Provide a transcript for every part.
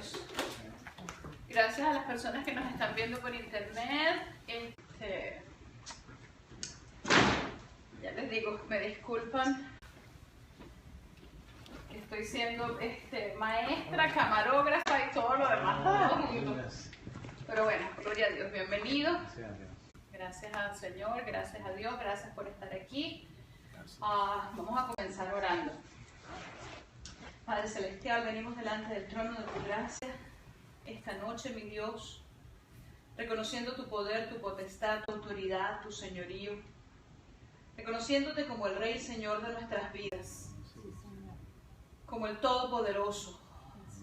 Dios. Gracias a las personas que nos están viendo por internet. Ya les digo, me disculpan que estoy siendo maestra, camarógrafa y todo lo demás. Pero bueno, gloria a Dios, bienvenido. Gracias al Señor, gracias a Dios, gracias por estar aquí. Vamos a comenzar orando. Padre Celestial, venimos delante del trono de tu gracia esta noche, mi Dios, reconociendo tu poder, tu potestad, tu autoridad, tu señorío, reconociéndote como el Rey y Señor de nuestras vidas, como el Todopoderoso,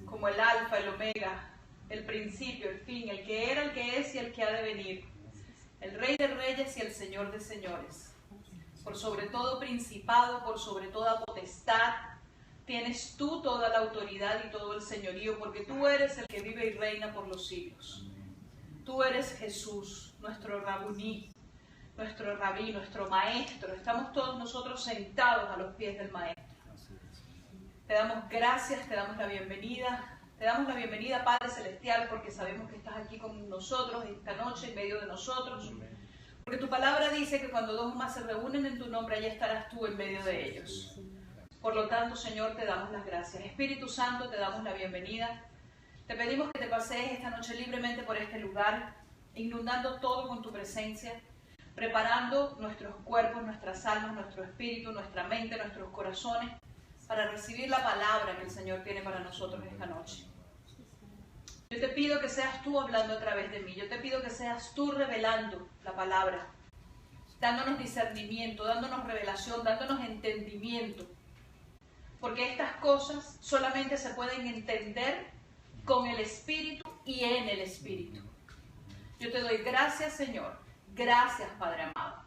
como el Alfa, el Omega, el principio, el fin, el que era, el que es y el que ha de venir, el Rey de Reyes y el Señor de Señores. Por sobre todo principado, por sobre toda potestad, tienes tú toda la autoridad y todo el señorío, porque tú eres el que vive y reina por los siglos. Tú eres Jesús, nuestro Rabuní, nuestro Rabí, nuestro Maestro. Estamos todos nosotros sentados a los pies del Maestro. Te damos gracias, te damos la bienvenida. Te damos la bienvenida, Padre Celestial, porque sabemos que estás aquí con nosotros esta noche, en medio de nosotros. Porque tu palabra dice que cuando dos o más se reúnen en tu nombre, allá estarás tú en medio de ellos. Por lo tanto, Señor, te damos las gracias. Espíritu Santo, te damos la bienvenida. Te pedimos que te pasees esta noche libremente por este lugar, inundando todo con tu presencia, preparando nuestros cuerpos, nuestras almas, nuestro espíritu, nuestra mente, nuestros corazones, para recibir la palabra que el Señor tiene para nosotros esta noche. Yo te pido que seas tú hablando a través de mí. Yo te pido que seas tú revelando la palabra, dándonos discernimiento, dándonos revelación, dándonos entendimiento. Porque estas cosas solamente se pueden entender con el Espíritu y en el Espíritu. Yo te doy gracias, Señor. Gracias, Padre amado.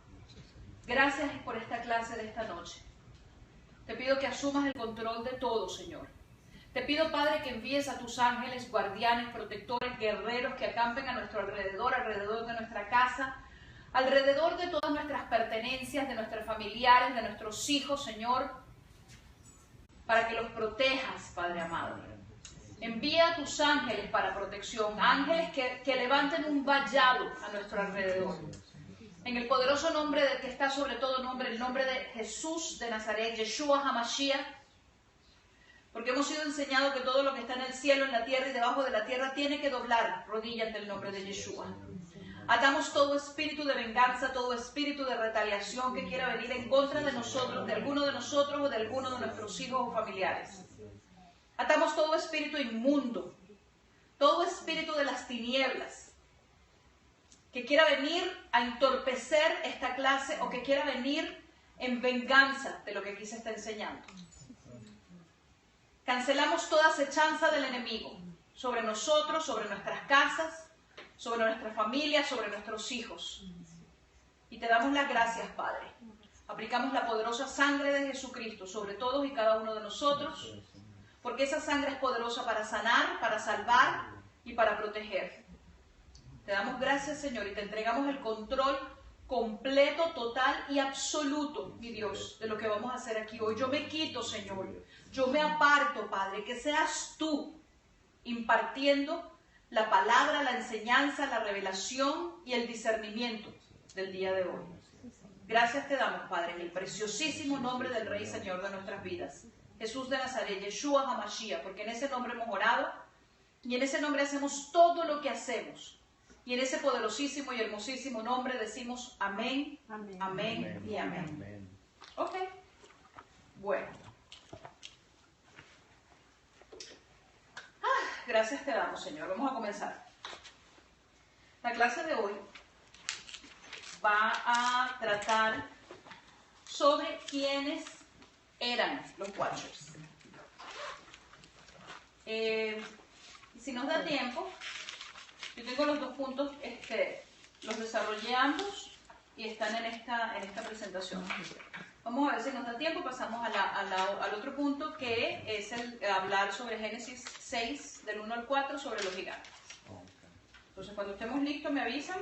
Gracias por esta clase de esta noche. Te pido que asumas el control de todo, Señor. Te pido, Padre, que envíes a tus ángeles, guardianes, protectores, guerreros que acampen a nuestro alrededor, alrededor de nuestra casa, alrededor de todas nuestras pertenencias, de nuestros familiares, de nuestros hijos, Señor, para que los protejas, Padre amado. Envía a tus ángeles para protección, ángeles que levanten un vallado a nuestro alrededor. En el poderoso nombre del que está sobre todo nombre, el nombre de Jesús de Nazaret, Yeshua HaMashiach, porque hemos sido enseñados que todo lo que está en el cielo, en la tierra y debajo de la tierra tiene que doblar rodillas ante el nombre de Yeshua. Atamos todo espíritu de venganza, todo espíritu de retaliación que quiera venir en contra de nosotros, de alguno de nosotros o de alguno de nuestros hijos o familiares. Atamos todo espíritu inmundo, todo espíritu de las tinieblas que quiera venir a entorpecer esta clase o que quiera venir en venganza de lo que aquí se está enseñando. Cancelamos toda acechanza del enemigo sobre nosotros, sobre nuestras casas, sobre nuestra familia, sobre nuestros hijos. Y te damos las gracias, Padre. Aplicamos la poderosa sangre de Jesucristo sobre todos y cada uno de nosotros, porque esa sangre es poderosa para sanar, para salvar y para proteger. Te damos gracias, Señor, y te entregamos el control completo, total y absoluto, mi Dios, de lo que vamos a hacer aquí hoy. Yo me quito, Señor. Yo me aparto, Padre, que seas tú impartiendo la palabra, la enseñanza, la revelación y el discernimiento del día de hoy. Gracias te damos, Padre, en el preciosísimo nombre del Rey y Señor de nuestras vidas, Jesús de Nazaret, Yeshua HaMashiach, porque en ese nombre hemos orado y en ese nombre hacemos todo lo que hacemos. Y en ese poderosísimo y hermosísimo nombre decimos amén, amén, amén y amén. Amén. Ok, bueno. Gracias te damos, Señor. Vamos a comenzar. La clase de hoy va a tratar sobre quiénes eran los Watchers. Si nos da tiempo, yo tengo los dos puntos, los desarrollé ambos y están en esta presentación. Vamos a ver si nos da tiempo, pasamos al otro punto, que es el hablar sobre Génesis 6, del 1 al 4, sobre los gigantes. Entonces, cuando estemos listos, me avisan.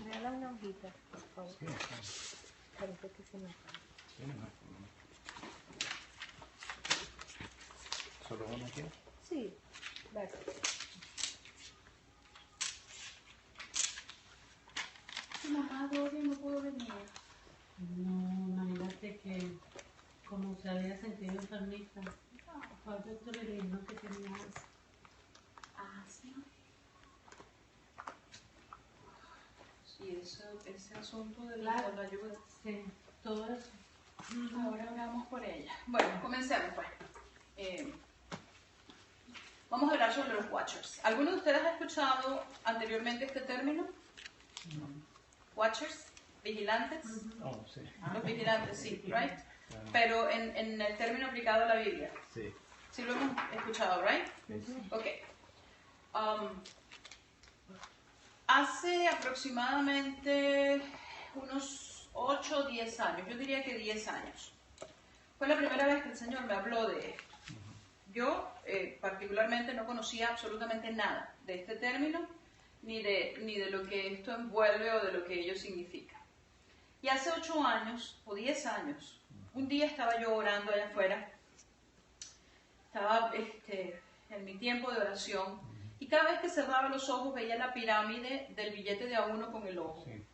Me da una hojita, por favor. Parece que se me ¿Solo uno aquí? Sí, claro. Mi mamá Doria no pudo venir. No, imagínate que como se había sentido enfermita, fue al doctor y le dijo que tenía asma. Ah, sí. Sí, ese asunto de la ayuda. Sí, todo eso. Ahora oramos por ella. Bueno, comencemos pues. Vamos a hablar sobre los Watchers. ¿Alguno de ustedes ha escuchado anteriormente este término? Watchers, vigilantes. Oh, sí. Los vigilantes, sí, right? Pero en el término aplicado a la Biblia. Sí. Sí lo hemos escuchado, right? Sí. Ok. Hace aproximadamente unos 8 o 10 años, yo diría que 10 años, fue la primera vez que el Señor me habló de esto. Yo particularmente no conocía absolutamente nada de este término, ni de lo que esto envuelve o de lo que ello significa. Y hace 8 años o 10 años, un día estaba yo orando allá afuera, estaba en mi tiempo de oración, y cada vez que cerraba los ojos veía la pirámide del billete de A1 con el ojo. Sí.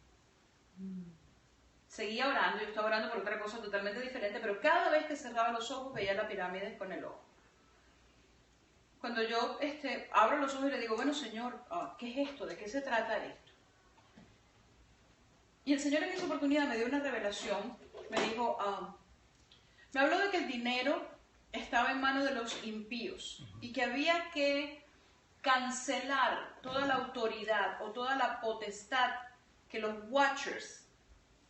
Seguía orando, yo estaba orando por otra cosa totalmente diferente, pero cada vez que cerraba los ojos veía la pirámide con el ojo. Cuando yo abro los ojos y le digo, bueno Señor, ¿qué es esto? ¿De qué se trata esto? Y el Señor en esa oportunidad me dio una revelación, me dijo, me habló de que el dinero estaba en manos de los impíos y que había que cancelar toda la autoridad o toda la potestad que los Watchers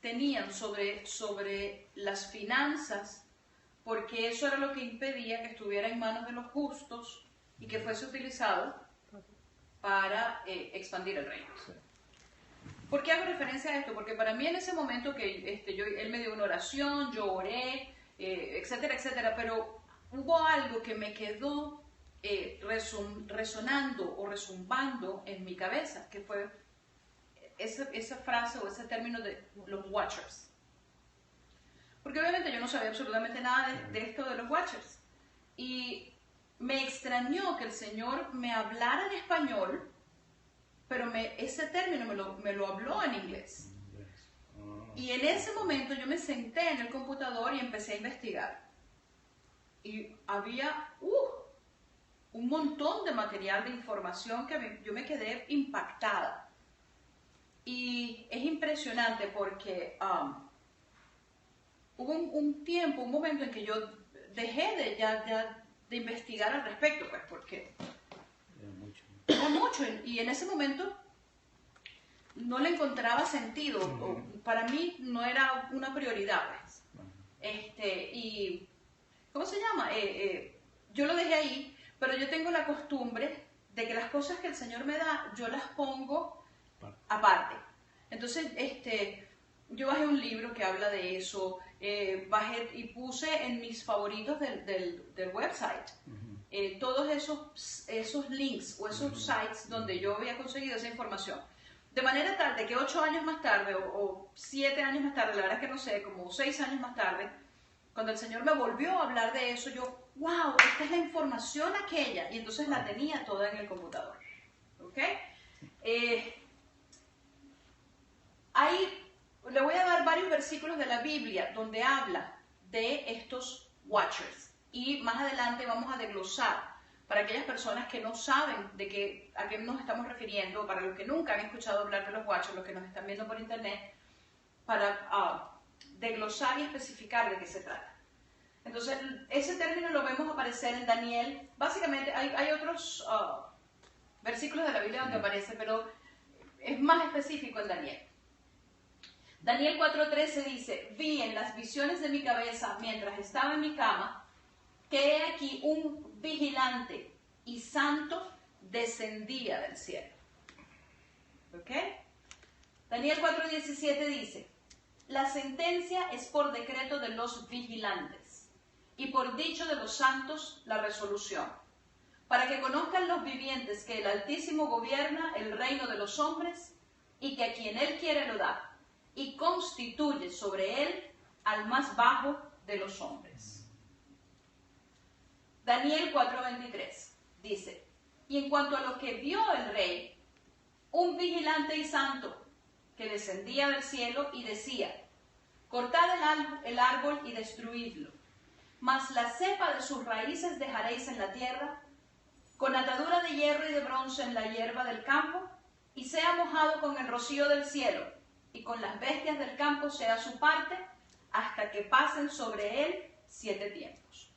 tenían sobre las finanzas, porque eso era lo que impedía que estuviera en manos de los justos y que fuese utilizado para expandir el reino. Sí. ¿Por qué hago referencia a esto? Porque para mí en ese momento que él me dio una oración, yo oré, etcétera, etcétera, pero hubo algo que me quedó resonando o resumbando en mi cabeza, que fue esa frase o ese término de los Watchers. Porque obviamente yo no sabía absolutamente nada de esto de los Watchers. Y me extrañó que el Señor me hablara en español, pero ese término me lo habló en inglés. Y en ese momento yo me senté en el computador y empecé a investigar. Y había un montón de material de información que yo me quedé impactada. Y es impresionante porque hubo un momento en que yo dejé de investigar al respecto, pues porque era mucho. Y en ese momento no le encontraba sentido, o para mí no era una prioridad, pues. Y ¿cómo se llama? Yo lo dejé ahí, pero yo tengo la costumbre de que las cosas que el Señor me da, yo las pongo aparte. Entonces, yo bajé un libro que habla de eso, bajé y puse en mis favoritos del website todos esos links o esos sites donde yo había conseguido esa información. De manera tal de que 8 años más tarde o 7 años más tarde, la verdad es que no sé, como 6 años más tarde, cuando el Señor me volvió a hablar de eso, yo, wow, esta es la información aquella, y entonces la tenía toda en el computador. ¿Ok? Ahí le voy a dar varios versículos de la Biblia donde habla de estos Watchers. Y más adelante vamos a desglosar para aquellas personas que no saben a qué nos estamos refiriendo, para los que nunca han escuchado hablar de los Watchers, los que nos están viendo por internet, para desglosar y especificar de qué se trata. Entonces, ese término lo vemos aparecer en Daniel. Básicamente, hay otros versículos de la Biblia donde aparece, pero es más específico en Daniel. Daniel 4:13 dice, vi en las visiones de mi cabeza, mientras estaba en mi cama, que he aquí un vigilante y santo descendía del cielo. ¿Ok? Daniel 4:17 dice, la sentencia es por decreto de los vigilantes y por dicho de los santos la resolución, para que conozcan los vivientes que el Altísimo gobierna el reino de los hombres y que a quien él quiere lo da y constituye sobre él al más bajo de los hombres. Daniel 4:23 dice, y en cuanto a lo que vio el rey, un vigilante y santo que descendía del cielo y decía, cortad el árbol y destruidlo, mas la cepa de sus raíces dejaréis en la tierra, con atadura de hierro y de bronce en la hierba del campo, y sea mojado con el rocío del cielo, y con las bestias del campo sea su parte, hasta que pasen sobre él 7 tiempos.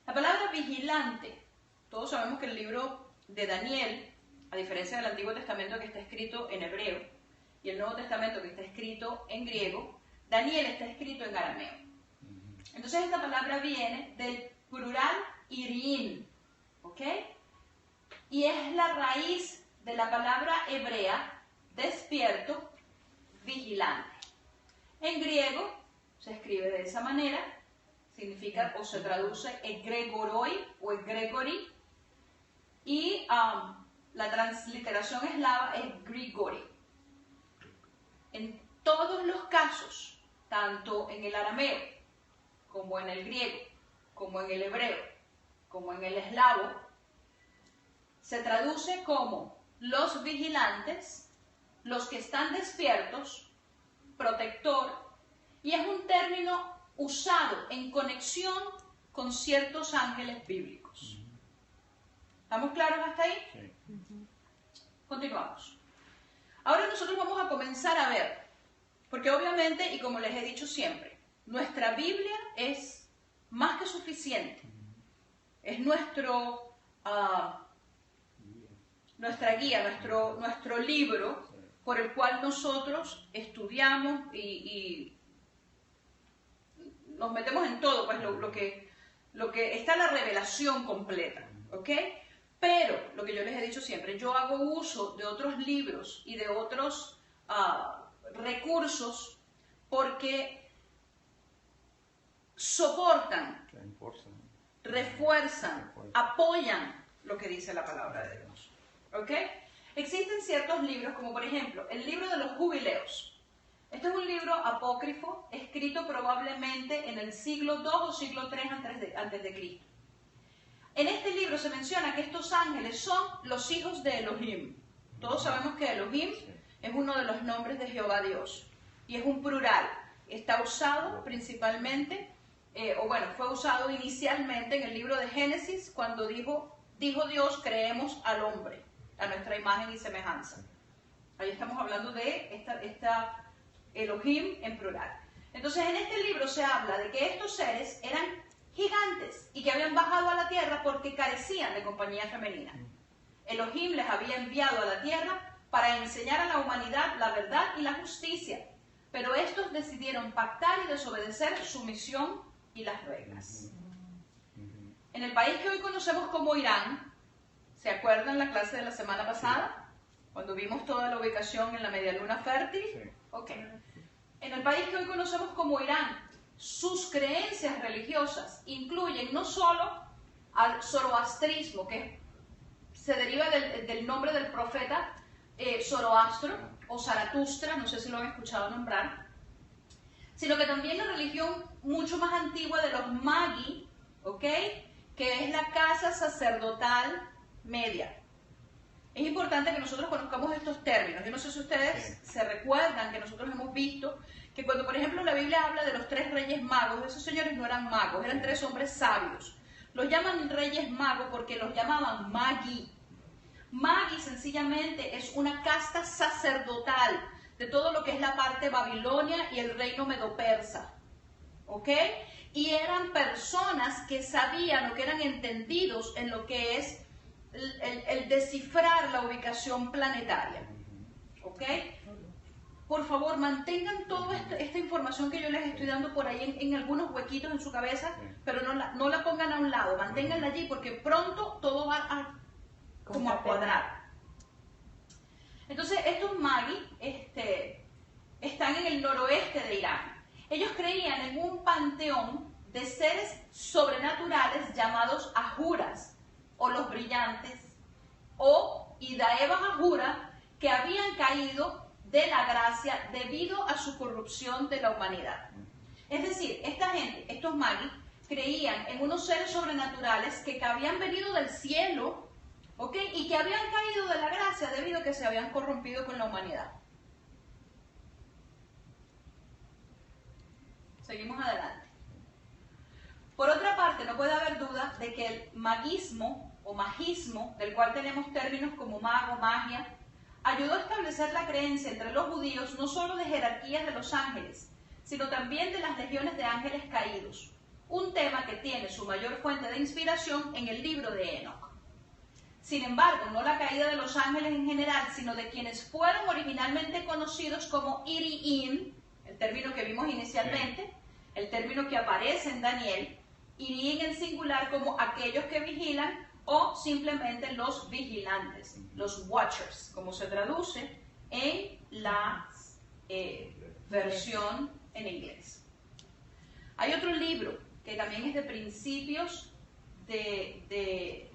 La palabra vigilante, todos sabemos que el libro de Daniel, a diferencia del Antiguo Testamento que está escrito en hebreo, y el Nuevo Testamento que está escrito en griego, Daniel está escrito en arameo. Entonces esta palabra viene del plural iriín, ¿ok? Y es la raíz de la palabra hebrea despierto, vigilante. En griego se escribe de esa manera, significa o se traduce egregoroi o egregori, y la transliteración eslava es Grigori. En todos los casos, tanto en el arameo, como en el griego, como en el hebreo, como en el eslavo, se traduce como los vigilantes, los que están despiertos, protector, y es un término usado en conexión con ciertos ángeles bíblicos. ¿Estamos claros hasta ahí? Sí. Continuamos. Ahora nosotros vamos a comenzar a ver, porque obviamente, y como les he dicho siempre, nuestra Biblia es más que suficiente. Es nuestra guía, nuestro libro por el cual nosotros estudiamos y nos metemos en todo, pues lo que está la revelación completa, ¿ok? Pero, lo que yo les he dicho siempre, yo hago uso de otros libros y de otros recursos porque soportan, refuerzan, apoyan lo que dice la palabra de Dios, ¿ok? Existen ciertos libros, como por ejemplo, el libro de los jubileos. Este es un libro apócrifo, escrito probablemente en el siglo II o siglo III antes de Cristo. En este libro se menciona que estos ángeles son los hijos de Elohim. Todos sabemos que Elohim es uno de los nombres de Jehová Dios. Y es un plural. Está usado principalmente, fue usado inicialmente en el libro de Génesis, cuando dijo Dios, creemos al hombre, a nuestra imagen y semejanza. Ahí estamos hablando de esta Elohim en plural. Entonces en este libro se habla de que estos seres eran gigantes y que habían bajado a la tierra porque carecían de compañía femenina. Elohim les había enviado a la tierra para enseñar a la humanidad la verdad y la justicia, pero estos decidieron pactar y desobedecer su misión y las reglas. En el país que hoy conocemos como Irán, ¿se acuerdan la clase de la semana pasada? Cuando vimos toda la ubicación en la media luna fértil. Sí. Ok. En el país que hoy conocemos como Irán, sus creencias religiosas incluyen no solo al zoroastrismo, que se deriva del nombre del profeta Zoroastro o Zaratustra, no sé si lo han escuchado nombrar, sino que también la religión mucho más antigua de los Magi, ¿ok? Que es la casa sacerdotal media. Es importante que nosotros conozcamos estos términos. Yo no sé si ustedes se recuerdan que nosotros hemos visto que cuando, por ejemplo, la Biblia habla de los 3 reyes magos, esos señores no eran magos, eran 3 hombres sabios. Los llaman reyes magos porque los llamaban Magi. Magi sencillamente es una casta sacerdotal de todo lo que es la parte babilonia y el reino medo-persa, ¿ok? Y eran personas que sabían o que eran entendidos en lo que es el descifrar la ubicación planetaria, ¿ok? Por favor, mantengan toda esta información que yo les estoy dando por ahí en algunos huequitos en su cabeza, pero no la pongan a un lado, manténganla allí porque pronto todo va a cuadrar. Entonces, estos Magi están en el noroeste de Irán. Ellos creían en un panteón de seres sobrenaturales llamados Ajuras, o los brillantes, o Idaeva Ajura, que habían caído de la gracia debido a su corrupción de la humanidad. Es decir, esta gente, estos magis, creían en unos seres sobrenaturales que habían venido del cielo, ¿ok? Y que habían caído de la gracia debido a que se habían corrompido con la humanidad. Seguimos adelante. Por otra parte, no puede haber duda de que el magismo o magismo, del cual tenemos términos como mago, magia, ayudó a establecer la creencia entre los judíos no solo de jerarquías de los ángeles, sino también de las legiones de ángeles caídos, un tema que tiene su mayor fuente de inspiración en el libro de Enoch. Sin embargo, no la caída de los ángeles en general, sino de quienes fueron originalmente conocidos como Iriim, el término que vimos inicialmente, el término que aparece en Daniel, Iriim en singular como aquellos que vigilan o simplemente los vigilantes, los watchers, como se traduce en la versión en inglés. Hay otro libro que también es de principios de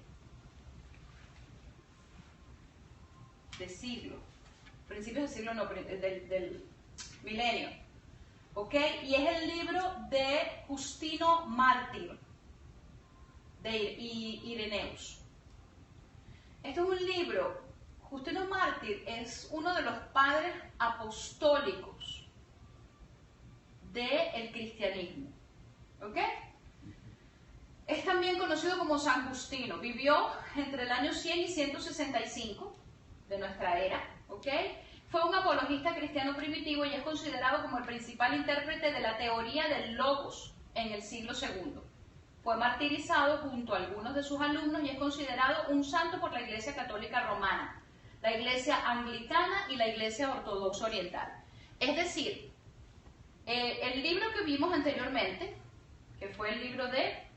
siglo, principios del siglo no, del milenio, ¿ok? Y es el libro de Justino Mártir, de Ireneus. Este es un libro, Justino Mártir es uno de los padres apostólicos del cristianismo, ¿ok? Es también conocido como San Justino, vivió entre el año 100 y 165 de nuestra era, ¿ok? Fue un apologista cristiano primitivo y es considerado como el principal intérprete de la teoría del logos en el siglo II. Fue martirizado junto a algunos de sus alumnos y es considerado un santo por la Iglesia Católica Romana, la Iglesia Anglicana y la Iglesia Ortodoxa Oriental. Es decir, el libro que vimos anteriormente, que fue el libro de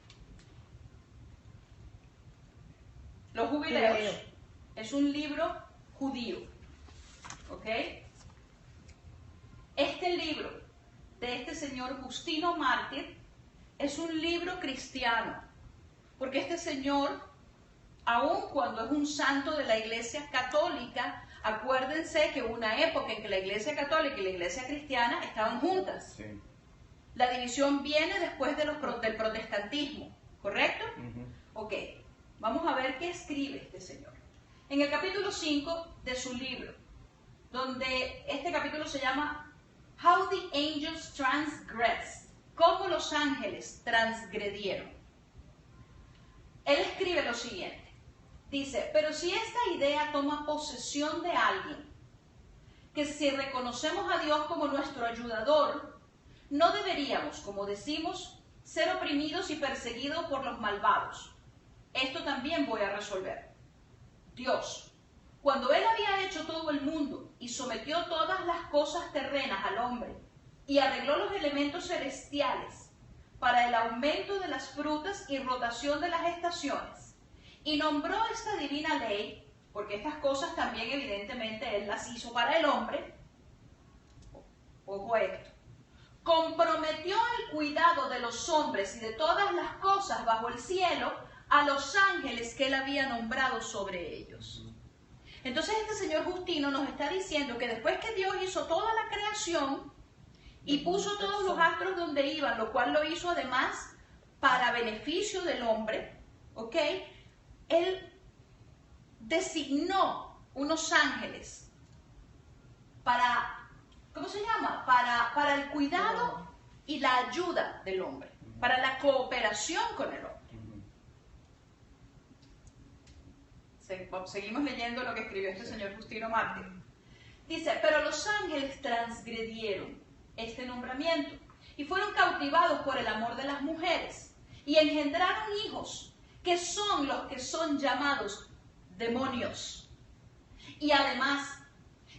los jubileos, es un libro judío, ¿ok? Este libro de este señor Justino Mártir es un libro cristiano, porque este señor, aun cuando es un santo de la Iglesia Católica, acuérdense que hubo una época en que la Iglesia Católica y la Iglesia Cristiana estaban juntas. Sí. La división viene después de del protestantismo, ¿correcto? Ok, vamos a ver qué escribe este señor. En el capítulo 5 de su libro, donde este capítulo se llama How the Angels Transgressed, cómo los ángeles transgredieron. Él escribe lo siguiente, dice, pero si esta idea toma posesión de alguien, que si reconocemos a Dios como nuestro ayudador, no deberíamos, como decimos, ser oprimidos y perseguidos por los malvados. Esto también voy a resolver. Dios, cuando Él había hecho todo el mundo y sometió todas las cosas terrenas al hombre y arregló los elementos celestiales para el aumento de las frutas y rotación de las estaciones, y nombró esta divina ley, porque estas cosas también evidentemente Él las hizo para el hombre, ojo a esto, comprometió el cuidado de los hombres y de todas las cosas bajo el cielo a los ángeles que Él había nombrado sobre ellos. Entonces este señor Justino nos está diciendo que después que Dios hizo toda la creación y puso todos los astros donde iban, lo cual lo hizo además para beneficio del hombre, ¿ok? Él designó unos ángeles para, ¿cómo se llama? Para el cuidado y la ayuda del hombre, para la cooperación con el hombre. Seguimos leyendo lo que escribió este señor Justino Mártir. Dice, pero los ángeles transgredieron este nombramiento y fueron cautivados por el amor de las mujeres y engendraron hijos que son los que son llamados demonios. Y además,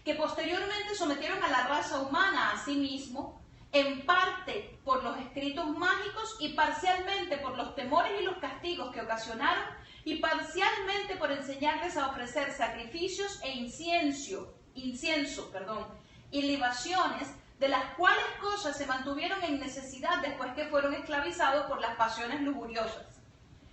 que posteriormente sometieron a la raza humana a sí mismo, en parte por los escritos mágicos y parcialmente por los temores y los castigos que ocasionaron y parcialmente por enseñarles a ofrecer sacrificios e incienso, y libaciones, de las cuales cosas se mantuvieron en necesidad después que fueron esclavizados por las pasiones lujuriosas.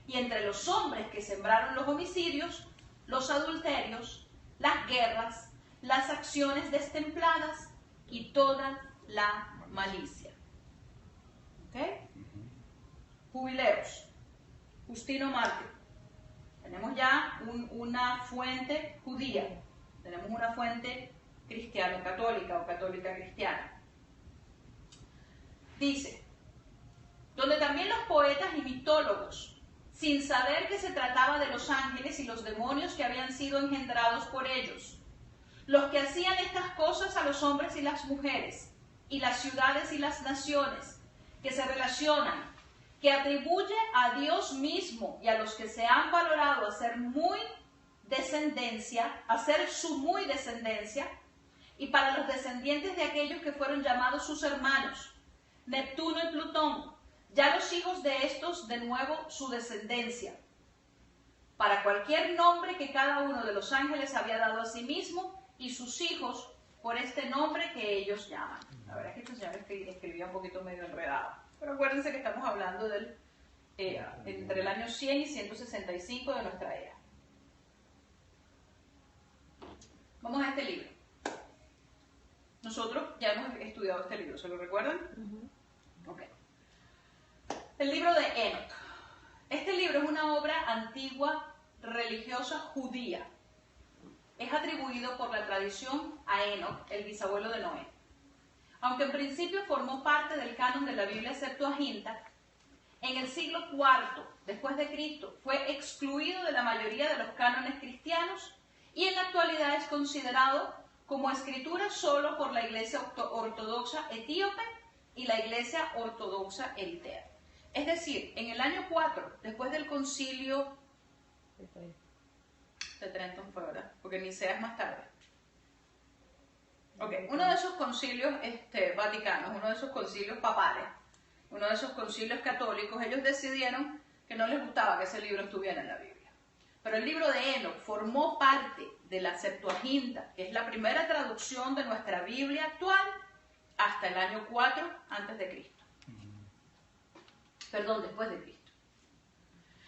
Y entre los hombres que sembraron los homicidios, los adulterios, las guerras, las acciones destempladas y toda la malicia. ¿Ok? Jubileos. Justino Mártir. Tenemos ya una fuente judía. Tenemos una fuente cristiano-católica o católica-cristiana. Dice, donde también los poetas y mitólogos, sin saber que se trataba de los ángeles y los demonios que habían sido engendrados por ellos, los que hacían estas cosas a los hombres y las mujeres, y las ciudades y las naciones, que se relacionan, que atribuye a Dios mismo y a los que se han valorado a ser su muy descendencia, y para los descendientes de aquellos que fueron llamados sus hermanos, Neptuno y Plutón, ya los hijos de estos de nuevo su descendencia, para cualquier nombre que cada uno de los ángeles había dado a sí mismo, y sus hijos por este nombre que ellos llaman. La verdad es que esto ya escribía un poquito medio enredado, pero acuérdense que estamos hablando del entre el año 100 y 165 de nuestra era. Vamos a este libro. Nosotros ya hemos estudiado este libro, ¿se lo recuerdan? Ok. El libro de Enoch. Este libro es una obra antigua religiosa judía. Es atribuido por la tradición a Enoch, el bisabuelo de Noé. Aunque en principio formó parte del canon de la Biblia Septuaginta, en el siglo IV después de Cristo fue excluido de la mayoría de los cánones cristianos y en la actualidad es considerado como escritura solo por la Iglesia Ortodoxa Etíope y la Iglesia Ortodoxa Eritea. Es decir, en el año 4, después del concilio de Trenton fue, ¿verdad? Porque Nicea es más tarde. Ok, uno de esos concilios vaticanos, uno de esos concilios papales, uno de esos concilios católicos, ellos decidieron que no les gustaba que ese libro estuviera en la Biblia. Pero el libro de Enoch formó parte de la Septuaginta, que es la primera traducción de nuestra Biblia actual, hasta el año 4 antes de Cristo. Perdón, después de Cristo.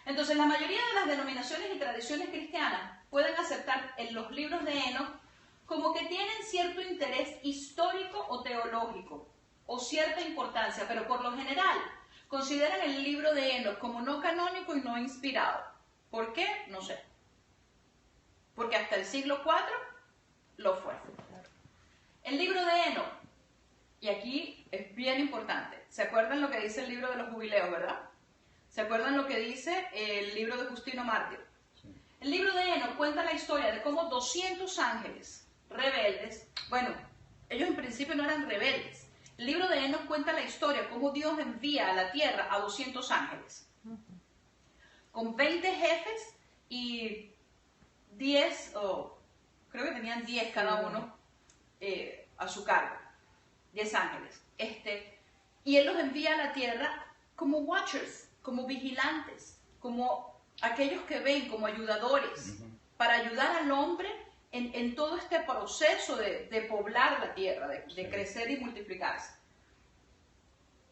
Entonces, la mayoría de las denominaciones y tradiciones cristianas pueden aceptar en los libros de Enoch como que tienen cierto interés histórico o teológico, o cierta importancia, pero por lo general consideran el libro de Enoch como no canónico y no inspirado. ¿Por qué? No sé. Porque hasta el siglo IV lo fue. El libro de Enoch, y aquí es bien importante, ¿se acuerdan lo que dice el libro de los jubileos, verdad? ¿Se acuerdan lo que dice el libro de Justino Mártir? Sí. El libro de Enoch cuenta la historia de cómo 200 ángeles rebeldes, bueno, ellos en principio no eran rebeldes. El libro de Enoch cuenta la historia, cómo Dios envía a la tierra a 200 ángeles, con 20 jefes y 10, creo que tenían 10 cada uno a su cargo, 10 ángeles. Y Él los envía a la tierra como watchers, como vigilantes, como aquellos que ven, como ayudadores, para ayudar al hombre en todo este proceso de poblar la tierra, de crecer y multiplicarse.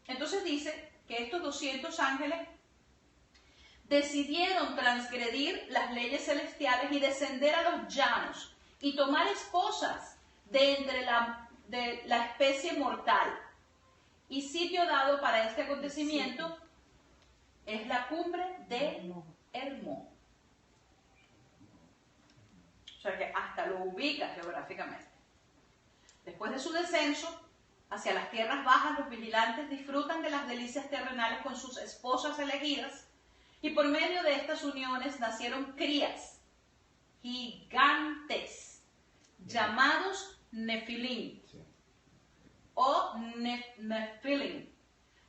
Entonces dice que estos 200 ángeles decidieron transgredir las leyes celestiales y descender a los llanos y tomar esposas de entre la especie mortal. Y sitio dado para este acontecimiento es la cumbre de Hermón. O sea que hasta lo ubica geográficamente. Después de su descenso hacia las tierras bajas, los vigilantes disfrutan de las delicias terrenales con sus esposas elegidas y por medio de estas uniones nacieron crías gigantes llamados Nefilim o Nefilim,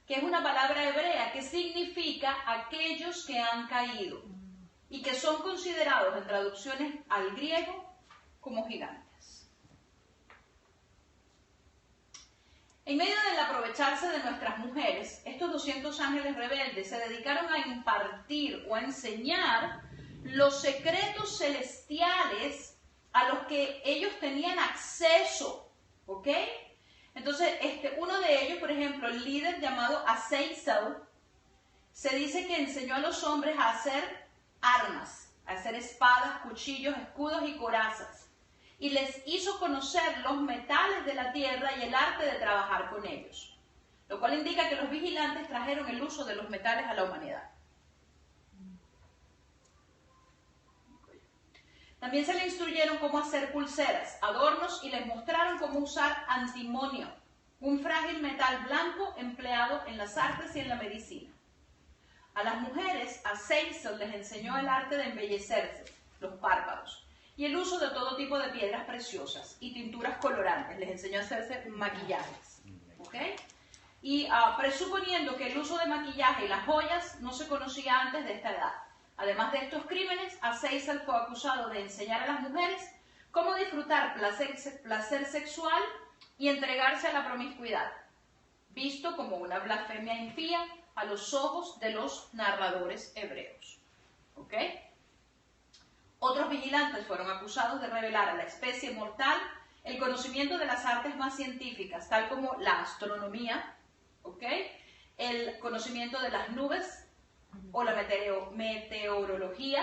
que es una palabra hebrea que significa aquellos que han caído y que son considerados en traducciones al griego como gigantes. En medio del aprovecharse de nuestras mujeres, estos 200 ángeles rebeldes se dedicaron a impartir o a enseñar los secretos celestiales a los que ellos tenían acceso, ¿ok? Entonces, uno de ellos, por ejemplo, el líder llamado Azazel, se dice que enseñó a los hombres a hacer armas, a hacer espadas, cuchillos, escudos y corazas. y les hizo conocer los metales de la tierra y el arte de trabajar con ellos, lo cual indica que los vigilantes trajeron el uso de los metales a la humanidad. También se les instruyeron cómo hacer pulseras, adornos y les mostraron cómo usar antimonio, un frágil metal blanco empleado en las artes y en la medicina. A las mujeres, Azazel les enseñó el arte de embellecerse, los párpados, y el uso de todo tipo de piedras preciosas y tinturas colorantes. Les enseñó a hacerse maquillajes. ¿Ok? Y presuponiendo que el uso de maquillaje y las joyas no se conocía antes de esta edad. Además de estos crímenes, Azazel fue acusado de enseñar a las mujeres cómo disfrutar placer sexual y entregarse a la promiscuidad, visto como una blasfemia impía a los ojos de los narradores hebreos. ¿Ok? Otros vigilantes fueron acusados de revelar a la especie mortal el conocimiento de las artes más científicas, tal como la astronomía, ¿ok?, el conocimiento de las nubes o la meteorología,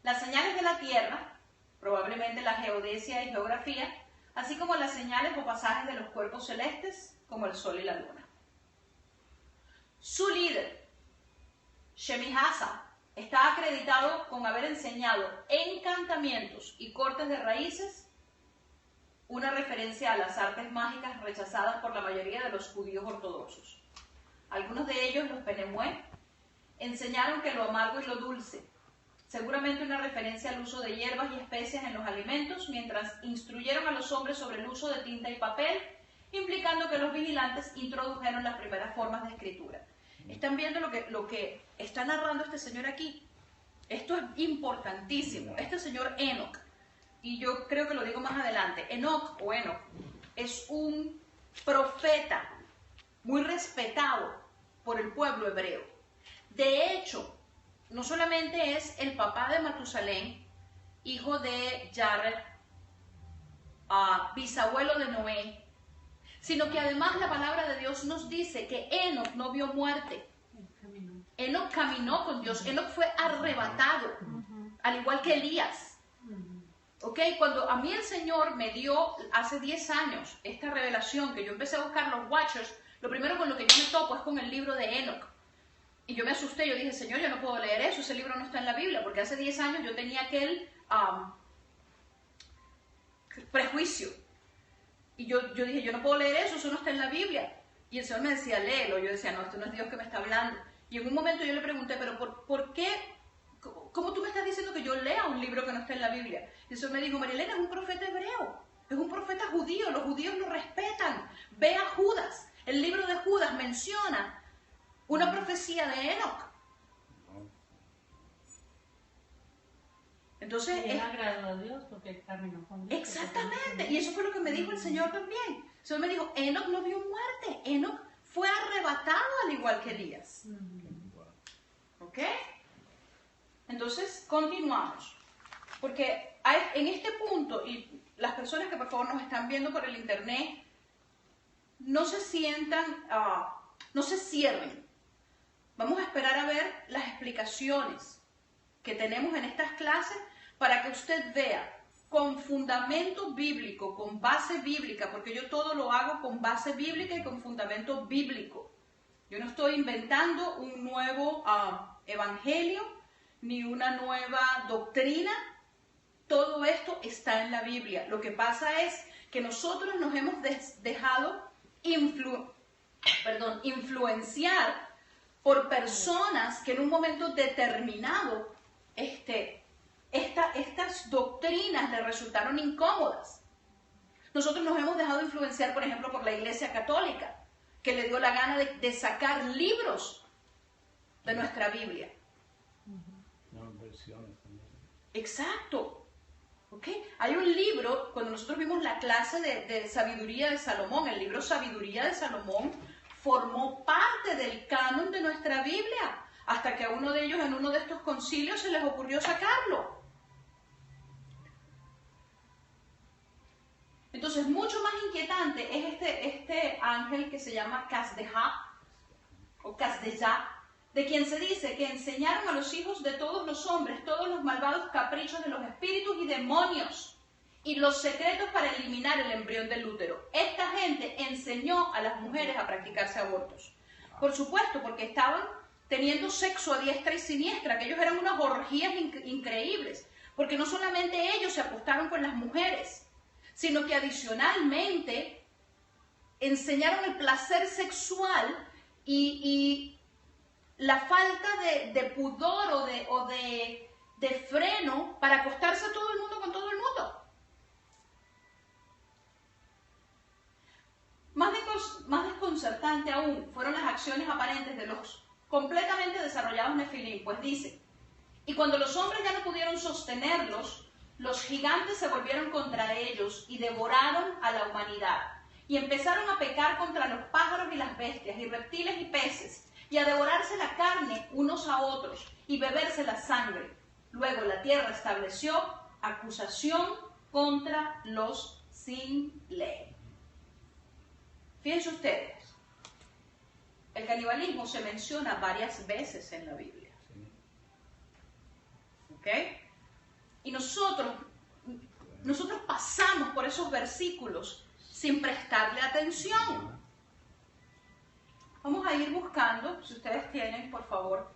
las señales de la Tierra, probablemente la geodesia y geografía, así como las señales o pasajes de los cuerpos celestes, como el Sol y la Luna. Su líder, Shemihasa, está acreditado con haber enseñado encantamientos y cortes de raíces, una referencia a las artes mágicas rechazadas por la mayoría de los judíos ortodoxos. Algunos de ellos, los Penemué, enseñaron que lo amargo y lo dulce, seguramente una referencia al uso de hierbas y especias en los alimentos, mientras instruyeron a los hombres sobre el uso de tinta y papel, implicando que los vigilantes introdujeron las primeras formas de escritura. ¿Están viendo lo que está narrando este señor aquí? Esto es importantísimo. Este señor Enoc, y yo creo que lo digo más adelante, Enoc es un profeta muy respetado por el pueblo hebreo. De hecho, no solamente es el papá de Matusalén, hijo de Jared, bisabuelo de Noé, sino que además la palabra de Dios nos dice que Enoc no vio muerte. Enoc caminó con Dios, Enoc fue arrebatado, al igual que Elías. ¿Ok? Cuando a mí el Señor me dio hace 10 años esta revelación, que yo empecé a buscar los Watchers, lo primero con lo que yo me topo es con el libro de Enoc. Y yo me asusté, yo dije, Señor, yo no puedo leer eso, ese libro no está en la Biblia, porque hace 10 años yo tenía aquel prejuicio. Y yo dije, yo no puedo leer eso no está en la Biblia. Y el Señor me decía, léelo. Yo decía, no, esto no es Dios que me está hablando. Y en un momento yo le pregunté, pero ¿por qué? ¿Cómo tú me estás diciendo que yo lea un libro que no está en la Biblia? Y el Señor me dijo, Marilena, es un profeta hebreo, es un profeta judío, los judíos lo respetan. Ve a Judas. El libro de Judas menciona una profecía de Enoc. Entonces, y él agradó a Dios porque caminó con Dios. Exactamente, y eso fue lo que me dijo el Señor también. El Señor me dijo, Enoc no vio muerte, Enoc fue arrebatado al igual que Elías. ¿Ok? Entonces, continuamos. Porque en este punto, y las personas que por favor nos están viendo por el internet, no se sientan, no se cierren. Vamos a esperar a ver las explicaciones que tenemos en estas clases para que usted vea con fundamento bíblico, con base bíblica, porque yo todo lo hago con base bíblica y con fundamento bíblico. Yo no estoy inventando un nuevo evangelio ni una nueva doctrina. Todo esto está en la Biblia. Lo que pasa es que nosotros nos hemos dejado influenciar por personas que en un momento determinado estas doctrinas le resultaron incómodas. Nosotros nos hemos dejado influenciar, por ejemplo, por la Iglesia Católica, que le dio la gana de sacar libros de nuestra Biblia. Versiones también. Exacto. ¿Okay? Hay un libro, cuando nosotros vimos la clase de Sabiduría de Salomón, el libro Sabiduría de Salomón formó parte del canon de nuestra Biblia, hasta que a uno de ellos en uno de estos concilios se les ocurrió sacarlo. Entonces, mucho más inquietante es este ángel que se llama Casdeja, o Casdeya, de quien se dice que enseñaron a los hijos de todos los hombres todos los malvados caprichos de los espíritus y demonios, y los secretos para eliminar el embrión del útero. Esta gente enseñó a las mujeres a practicarse abortos. Por supuesto, porque estaban teniendo sexo a diestra y siniestra, que ellos eran unas orgías increíbles, porque no solamente ellos se acostaron con las mujeres, sino que adicionalmente enseñaron el placer sexual y la falta de pudor o de freno para acostarse a todo el mundo con todo el mundo. Más desconcertante aún fueron las acciones aparentes de los completamente desarrollados nefilim, pues dice, y cuando los hombres ya no pudieron sostenerlos, los gigantes se volvieron contra ellos y devoraron a la humanidad. Y empezaron a pecar contra los pájaros y las bestias, y reptiles y peces, y a devorarse la carne unos a otros, y beberse la sangre. Luego la tierra estableció acusación contra los sin ley. Fíjense ustedes, el canibalismo se menciona varias veces en la Biblia. ¿Ok? Y nosotros pasamos por esos versículos sin prestarle atención. Vamos a ir buscando, si ustedes tienen, por favor.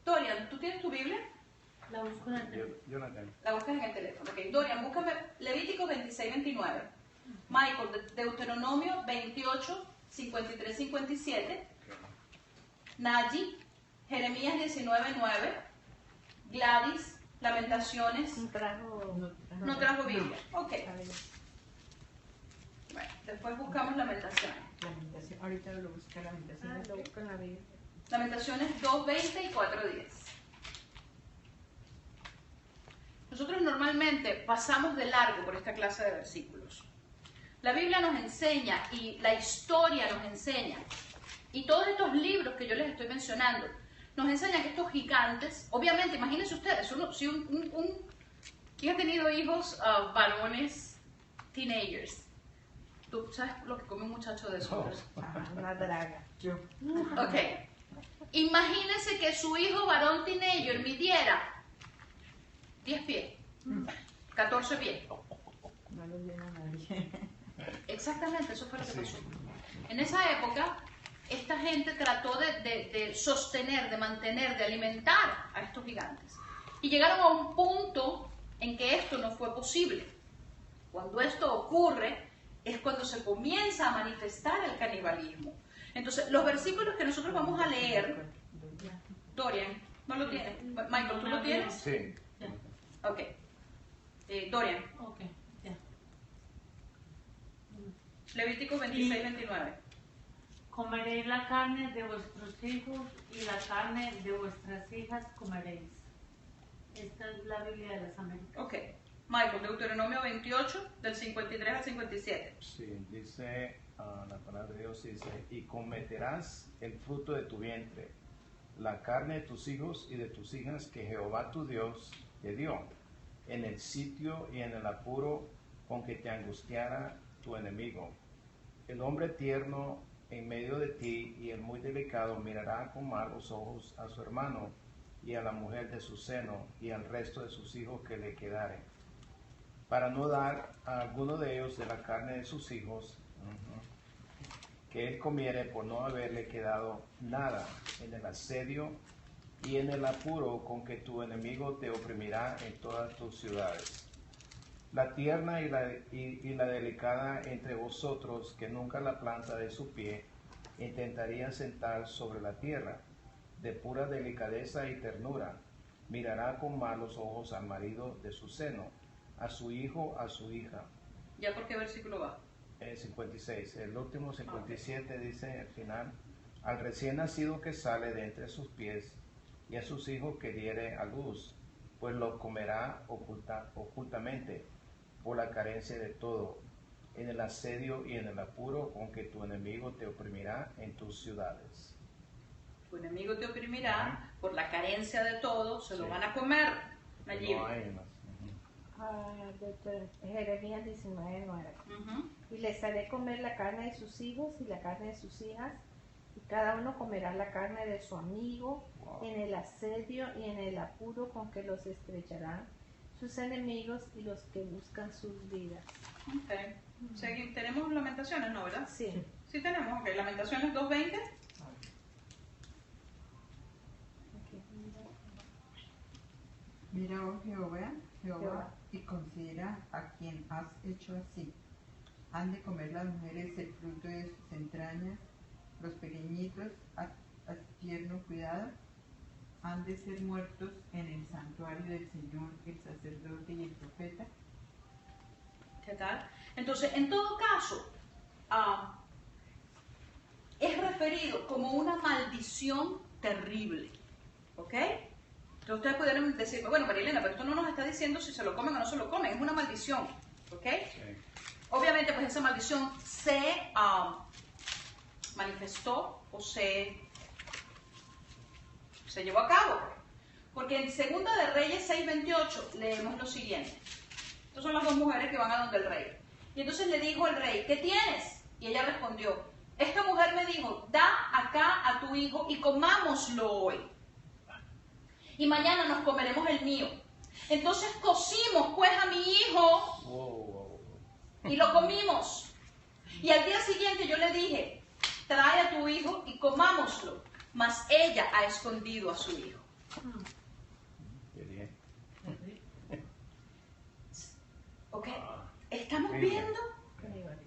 Dorian, ¿tú tienes tu Biblia? La busco en el teléfono. Yo la tengo. La buscas en el teléfono. Okay. Dorian, búscame Levítico 26-29. Michael, Deuteronomio 28, 53-57. Naji, Jeremías 19-9. Gladys, Lamentaciones. No trajo Biblia. Ok. Bueno, después buscamos Lamentaciones. Ahorita lo busca Lamentaciones. Lo busco en la Biblia. Lamentaciones 2:20 y 4:10. Nosotros normalmente pasamos de largo por esta clase de versículos. La Biblia nos enseña y la historia nos enseña, y todos estos libros que yo les estoy mencionando, nos enseñan que estos gigantes, obviamente, imagínense ustedes, ¿quién ha tenido hijos varones, teenagers? ¿Tú sabes lo que come un muchacho de esos? Una draga. Yo. Ok. Imagínense que su hijo varón teenager midiera 10 pies, 14 pies. No lo llena nadie. Exactamente, eso fue lo que pasó. En esa época, esta gente trató de sostener, de mantener, de alimentar a estos gigantes. Y llegaron a un punto en que esto no fue posible. Cuando esto ocurre, es cuando se comienza a manifestar el canibalismo. Entonces, los versículos que nosotros vamos a leer, Dorian, ¿no lo tienes? Michael, ¿tú lo tienes? Sí. Ok. Dorian, Ok, ya. Levítico 26-29. Comeréis la carne de vuestros hijos y la carne de vuestras hijas comeréis. Esta es la Biblia de las Américas. Ok. Michael, Deuteronomio 28, del 53 al 57. Sí, dice, la palabra de Dios dice, y cometerás el fruto de tu vientre, la carne de tus hijos y de tus hijas que Jehová tu Dios te dio, en el sitio y en el apuro con que te angustiara tu enemigo. El hombre tierno en medio de ti y el muy delicado mirará con malos ojos a su hermano y a la mujer de su seno y al resto de sus hijos que le quedaren, para no dar a alguno de ellos de la carne de sus hijos que él comiere por no haberle quedado nada en el asedio y en el apuro con que tu enemigo te oprimirá en todas tus ciudades. La tierna y la delicada entre vosotros, que nunca la planta de su pie intentaría sentar sobre la tierra, de pura delicadeza y ternura, mirará con malos ojos al marido de su seno, a su hijo, a su hija. ¿Ya por qué versículo va? 56. El último 57 dice al final, al recién nacido que sale de entre sus pies y a sus hijos que diere a luz, pues lo comerá ocultamente por la carencia de todo, en el asedio y en el apuro con que tu enemigo te oprimirá en tus ciudades. Tu enemigo te oprimirá por la carencia de todo, se lo van a comer. Allí. No hay más. Jeremías 19:9. Y les haré comer la carne de sus hijos y la carne de sus hijas, y cada uno comerá la carne de su amigo en el asedio y en el apuro con que los estrecharán sus enemigos y los que buscan sus vidas. Okay. Tenemos Lamentaciones, ¿no, verdad? Sí. Sí tenemos, ok. Lamentaciones 2:20. Mira, oh Jehová, y considera a quien has hecho así. Han de comer las mujeres el fruto de sus entrañas, los pequeñitos a tierno cuidado. Han de ser muertos en el santuario del Señor, el sacerdote y el profeta. ¿Qué tal? Entonces, en todo caso, es referido como una maldición terrible. ¿Ok? Entonces ustedes pudieran decirme, bueno, María Elena, pero esto no nos está diciendo si se lo comen o no se lo comen, es una maldición. ¿Ok? Sí. Obviamente, pues esa maldición se manifestó o se llevó a cabo. Porque en 2 de Reyes 6:28 leemos lo siguiente. Estas son las dos mujeres que van a donde el rey. Y entonces le dijo el rey, ¿qué tienes? Y ella respondió, esta mujer me dijo, da acá a tu hijo y comámoslo hoy. Y mañana nos comeremos el mío. Entonces cocimos pues a mi hijo y lo comimos. Y al día siguiente yo le dije, trae a tu hijo y comámoslo. Mas ella ha escondido a su hijo. ¿Ok? Estamos viendo,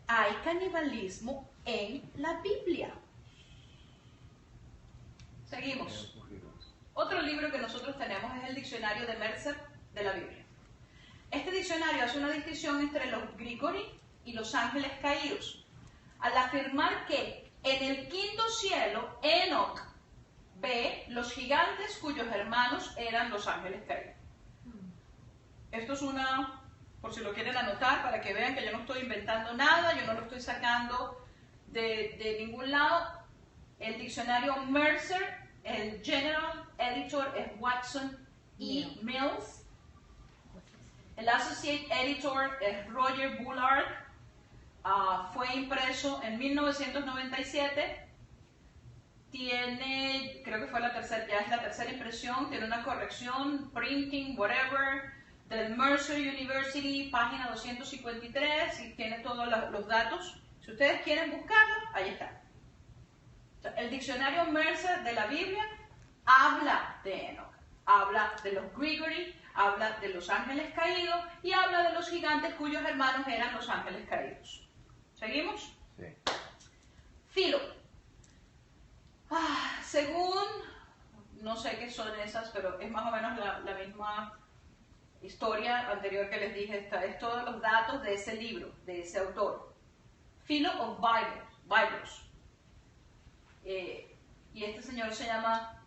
hay canibalismo en la Biblia. Seguimos. Otro libro que nosotros tenemos es el diccionario de Mercer de la Biblia. Este diccionario hace una distinción entre los Grigori y los ángeles caídos, al afirmar que en el quinto cielo, Enoch ve los gigantes cuyos hermanos eran los ángeles caídos. Esto es una, por si lo quieren anotar, para que vean que yo no estoy inventando nada, yo no lo estoy sacando de ningún lado. El diccionario Mercer, el General Editor es Watson E. Mills. El Associate Editor es Roger Bullard. Fue impreso en 1997. Tiene, creo que fue ya es la tercera impresión, tiene una corrección, printing, whatever, del Mercer University, página 253, y tiene todos los datos. Si ustedes quieren buscarlo, ahí está. El diccionario Mercer de la Biblia habla de Enoch, habla de los Grigori, habla de los ángeles caídos y habla de los gigantes cuyos hermanos eran los ángeles caídos. ¿Seguimos? Sí. Filo. Según, no sé qué son esas, pero es más o menos la misma historia anterior que les dije. Es todos los datos de ese libro, de ese autor. Philo of Bibles. Y este señor se llama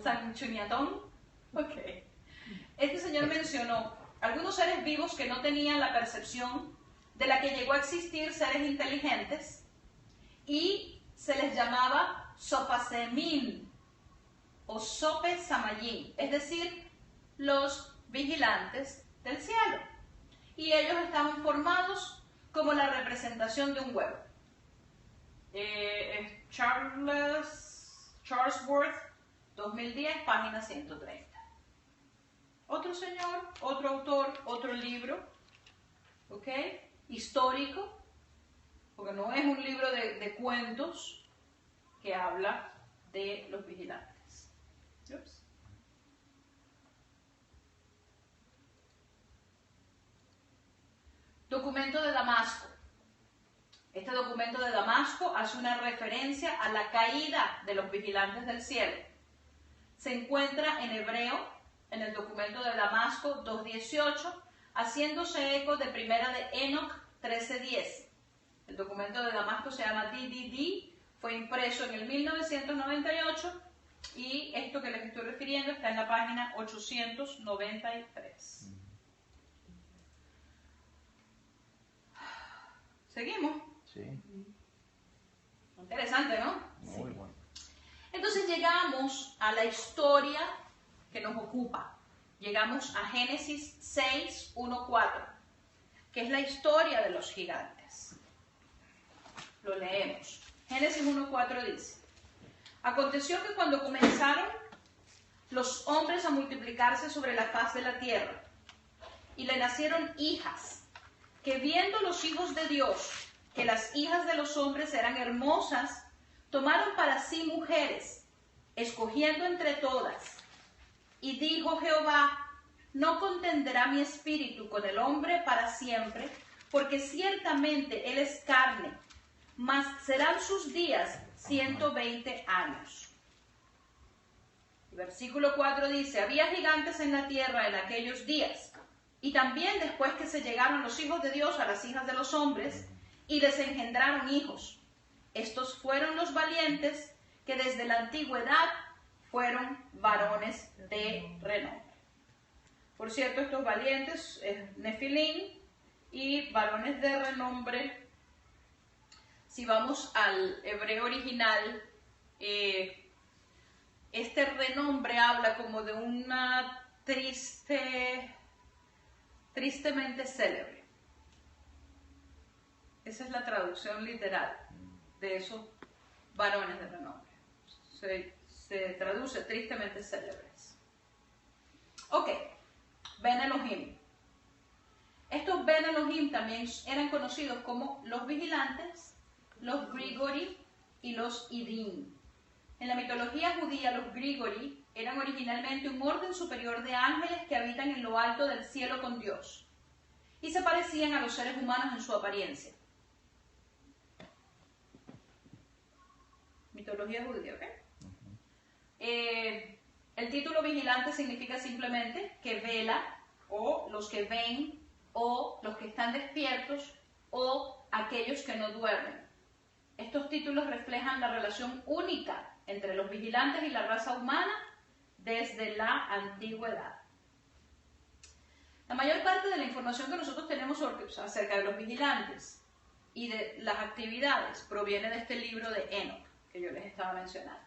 Sanchuniatón. Ok. Este señor mencionó algunos seres vivos que no tenían la percepción de la que llegó a existir seres inteligentes y se les llamaba Sopasemín o Sope Samayín, es decir, los vigilantes del cielo. Y ellos estaban formados como la representación de un huevo. Charlesworth, 2010, página 130. Otro señor, otro autor, otro libro, ¿ok? Histórico, porque no es un libro de cuentos que habla de los vigilantes. Ups. Documento de Damasco. Este documento de Damasco hace una referencia a la caída de los vigilantes del cielo. Se encuentra en hebreo, en el documento de Damasco 2.18, haciéndose eco de primera de Enoch 13.10. El documento de Damasco se llama DDD, fue impreso en el 1998 y esto que les estoy refiriendo está en la página 893. ¿Seguimos? Sí. Interesante, ¿no? Muy bueno. Entonces llegamos a la historia que nos ocupa. Llegamos a Génesis 6:1-4, que es la historia de los gigantes. Lo leemos. Génesis 1:4 dice: Aconteció que cuando comenzaron los hombres a multiplicarse sobre la faz de la tierra. Y le nacieron hijas, que viendo los hijos de Dios, que las hijas de los hombres eran hermosas, tomaron para sí mujeres, escogiendo entre todas. Y dijo Jehová, no contenderá mi espíritu con el hombre para siempre, porque ciertamente él es carne, mas serán sus días 120 años. Versículo 4 dice, había gigantes en la tierra en aquellos días, y también después que se llegaron los hijos de Dios a las hijas de los hombres, y les engendraron hijos. Estos fueron los valientes, que desde la antigüedad fueron varones de renombre. Por cierto, estos valientes, Nefilim, y varones de renombre, si vamos al hebreo original, este renombre habla como de una tristemente célebre. Esa es la traducción literal de esos varones de renombre. Se traduce tristemente célebres. Ok, Ben Elohim. Estos Ben Elohim también eran conocidos como los vigilantes, los Grigori y los Idim. En la mitología judía, los Grigori eran originalmente un orden superior de ángeles que habitan en lo alto del cielo con Dios y se parecían a los seres humanos en su apariencia. Mitología judía, ¿ok? El título vigilante significa simplemente que vela, o los que ven, o los que están despiertos, o aquellos que no duermen. Estos títulos reflejan la relación única entre los vigilantes y la raza humana desde la antigüedad. La mayor parte de la información que nosotros tenemos acerca de los vigilantes y de las actividades proviene de este libro de Enoch, que yo les estaba mencionando.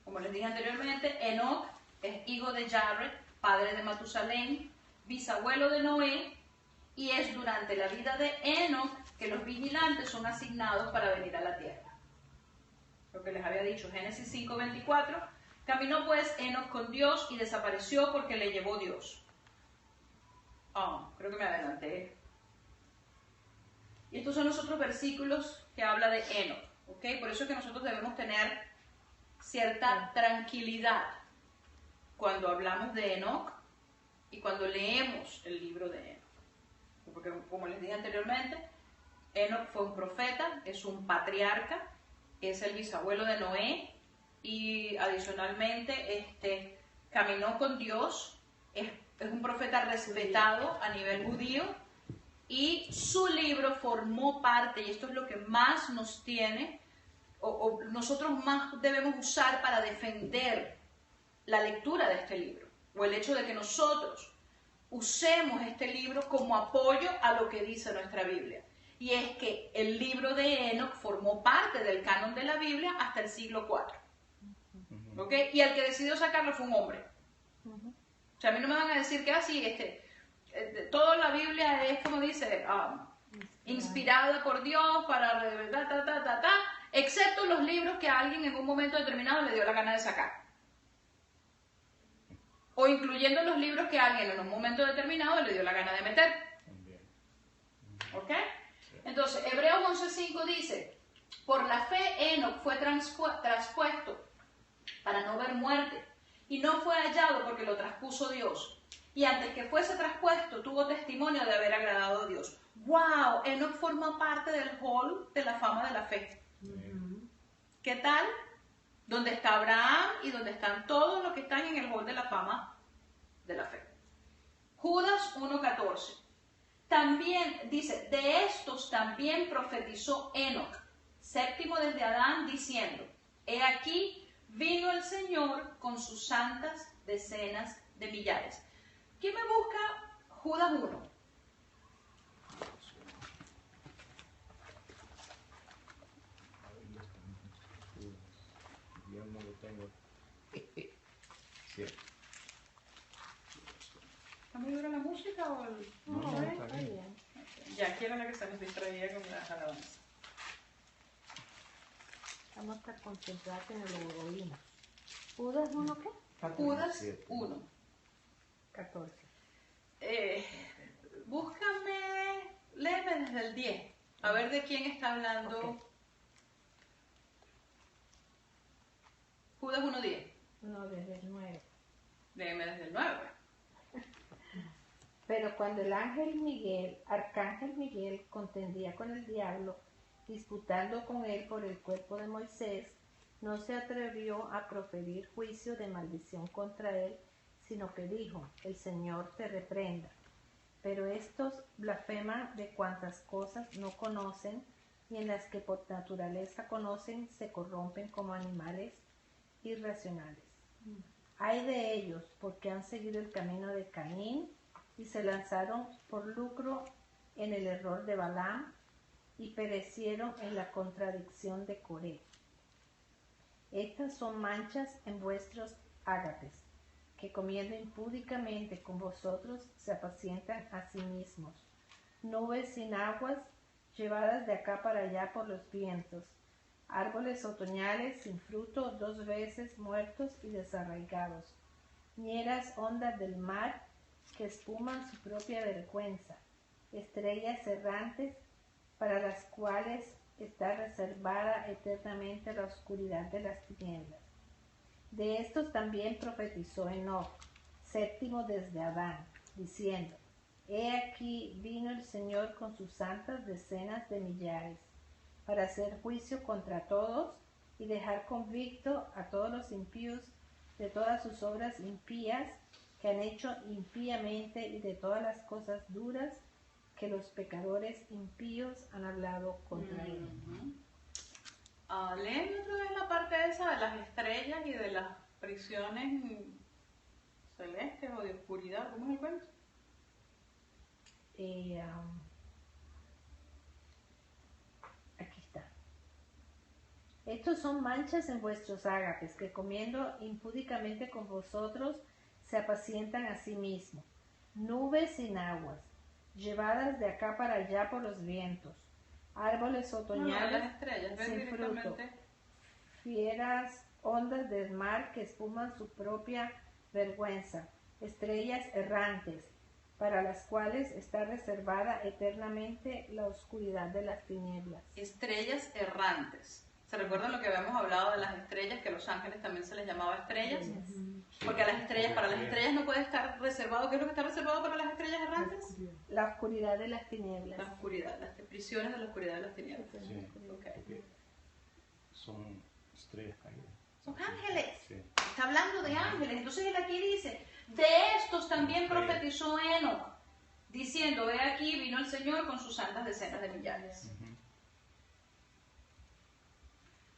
Como les dije anteriormente, Enoch es hijo de Jared, padre de Matusalén, bisabuelo de Noé, y es durante la vida de Enoch que los vigilantes son asignados para venir a la tierra. Lo que les había dicho, Génesis 5:24, caminó pues Enoch con Dios y desapareció porque le llevó Dios. Creo que me adelanté. Y estos son los otros versículos que habla de Enoch, ¿ok? Por eso es que nosotros debemos tener cierta tranquilidad cuando hablamos de Enoch y cuando leemos el libro de Enoch. Porque, como les dije anteriormente, Enoch fue un profeta, es un patriarca, es el bisabuelo de Noé y adicionalmente caminó con Dios, es un profeta respetado a nivel judío y su libro formó parte, y esto es lo que más nos tiene, o nosotros más debemos usar para defender la lectura de este libro, o el hecho de que nosotros usemos este libro como apoyo a lo que dice nuestra Biblia. Y es que el libro de Enoch formó parte del canon de la Biblia hasta el siglo IV. ¿Ok? Y el que decidió sacarlo fue un hombre. O sea, a mí no me van a decir que así, toda la Biblia es como dice, inspirada por Dios para excepto los libros que alguien en un momento determinado le dio la gana de sacar. O incluyendo los libros que alguien en un momento determinado le dio la gana de meter. ¿Ok? Entonces, Hebreos 11:5 dice, por la fe Enoch fue traspuesto para no ver muerte, y no fue hallado porque lo traspuso Dios. Y antes que fuese traspuesto, tuvo testimonio de haber agradado a Dios. ¡Wow! Enoch forma parte del hall de la fama de la fe. ¿Qué tal? Donde está Abraham y donde están todos los que están en el hall de la fama de la fe. Judas 1:14. También dice, de estos también profetizó Enoch, séptimo desde Adán, diciendo, he aquí vino el Señor con sus santas decenas de millares. ¿Quién me busca Judas 1? Yo no lo tengo. Sí. ¿Está muy dura la música o el...? No, está bien. Ya, quiero la que se nos distraía con las alabanzas. Estamos tan concentrados en el egoísmo. ¿Judas 1 qué? Judas 7. 1. 14. Búscame, léeme desde el 10. A ver de quién está hablando. Ok. Judas 1:10. No, desde el 9. Léeme desde el 9. Pero cuando el arcángel Miguel, contendía con el diablo, disputando con él por el cuerpo de Moisés, no se atrevió a proferir juicio de maldición contra él, sino que dijo: el Señor te reprenda. Pero estos blasfeman de cuantas cosas no conocen, y en las que por naturaleza conocen se corrompen como animales irracionales. Ay de ellos, porque han seguido el camino de Caín y se lanzaron por lucro en el error de Balaam y perecieron en la contradicción de Coré. Estas son manchas en vuestros ágapes, que comiendo impúdicamente con vosotros se apacientan a sí mismos. Nubes sin aguas, llevadas de acá para allá por los vientos. Árboles otoñales sin fruto, 2 veces muertos y desarraigados. Ñeras ondas del mar que espuman su propia vergüenza. Estrellas errantes para las cuales está reservada eternamente la oscuridad de las tinieblas. De estos también profetizó Enoc, 7º desde Adán, diciendo: He aquí vino el Señor con sus santas decenas de millares, para hacer juicio contra todos y dejar convicto a todos los impíos de todas sus obras impías que han hecho impíamente y de todas las cosas duras que los pecadores impíos han hablado contra él. Léeme otra vez la parte esa de las estrellas y de las prisiones celestes o de oscuridad. ¿Cómo es el cuento? Aquí está. Estos son manchas en vuestros ágapes, que comiendo impúdicamente con vosotros se apacientan a sí mismos. Nubes sin aguas, llevadas de acá para allá por los vientos. Árboles otoñales las estrellas, ven sin fruto. directamente. Fieras ondas del mar que espuman su propia vergüenza. Estrellas errantes, para las cuales está reservada eternamente la oscuridad de las tinieblas. Estrellas errantes. ¿Se recuerdan lo que habíamos hablado de las estrellas? Que a los ángeles también se les llamaba estrellas. Porque a las estrellas, para las estrellas no puede estar reservado. ¿Qué es lo que está reservado para las estrellas errantes? La oscuridad de las tinieblas. La oscuridad, las prisiones de la oscuridad de las tinieblas. Sí, Ok. porque son estrellas caídas. Son ángeles. Sí. Está hablando de ángeles. Entonces él aquí dice: de estos también profetizó Enoc, diciendo: he aquí vino el Señor con sus santas decenas de millares.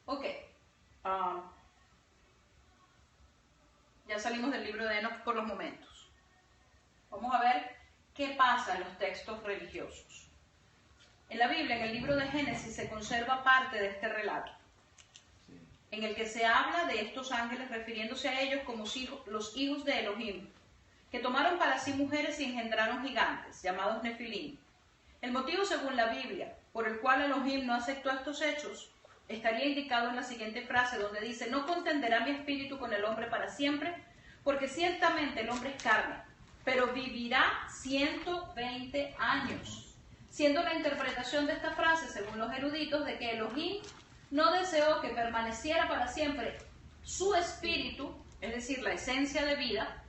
Ok. Ya salimos del libro de Enoc por los momentos. Vamos a ver qué pasa en los textos religiosos. En la Biblia, en el libro de Génesis, se conserva parte de este relato, en el que se habla de estos ángeles refiriéndose a ellos como los hijos de Elohim, que tomaron para sí mujeres y engendraron gigantes, llamados Nefilim. El motivo, según la Biblia, por el cual Elohim no aceptó estos hechos, estaría indicado en la siguiente frase, donde dice: no contenderá mi espíritu con el hombre para siempre, porque ciertamente el hombre es carne, pero vivirá 120 años. Siendo la interpretación de esta frase, según los eruditos, de que Elohim no deseó que permaneciera para siempre su espíritu, es decir, la esencia de vida,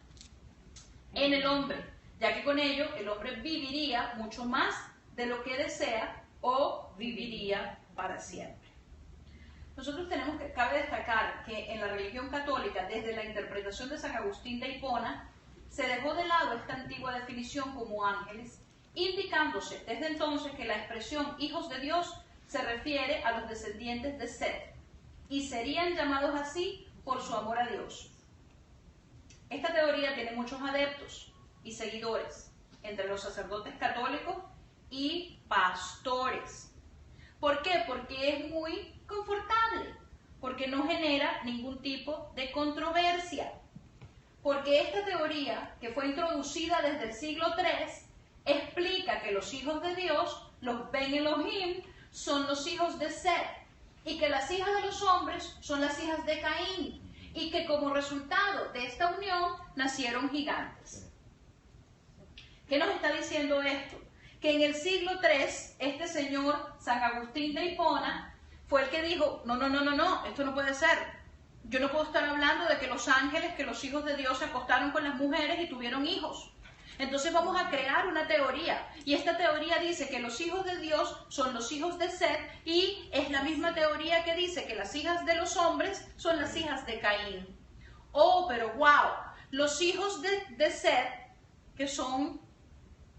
en el hombre, ya que con ello el hombre viviría mucho más de lo que desea o viviría para siempre. Nosotros cabe destacar que en la religión católica, desde la interpretación de San Agustín de Hipona, se dejó de lado esta antigua definición como ángeles, indicándose desde entonces que la expresión hijos de Dios se refiere a los descendientes de Set, y serían llamados así por su amor a Dios. Esta teoría tiene muchos adeptos y seguidores entre los sacerdotes católicos y pastores. ¿Por qué? Porque es muy confortable, porque no genera ningún tipo de controversia, porque esta teoría, que fue introducida desde el siglo III, explica que los hijos de Dios, los Ben Elohim, son los hijos de Set, y que las hijas de los hombres son las hijas de Caín, y que como resultado de esta unión nacieron gigantes. ¿Qué nos está diciendo esto? Que en el siglo III, este señor San Agustín de Hipona fue el que dijo, no, esto no puede ser. Yo no puedo estar hablando de que los ángeles, que los hijos de Dios se acostaron con las mujeres y tuvieron hijos. Entonces vamos a crear una teoría, y esta teoría dice que los hijos de Dios son los hijos de Set, y es la misma teoría que dice que las hijas de los hombres son las hijas de Caín. Oh, pero wow, los hijos de Set, que son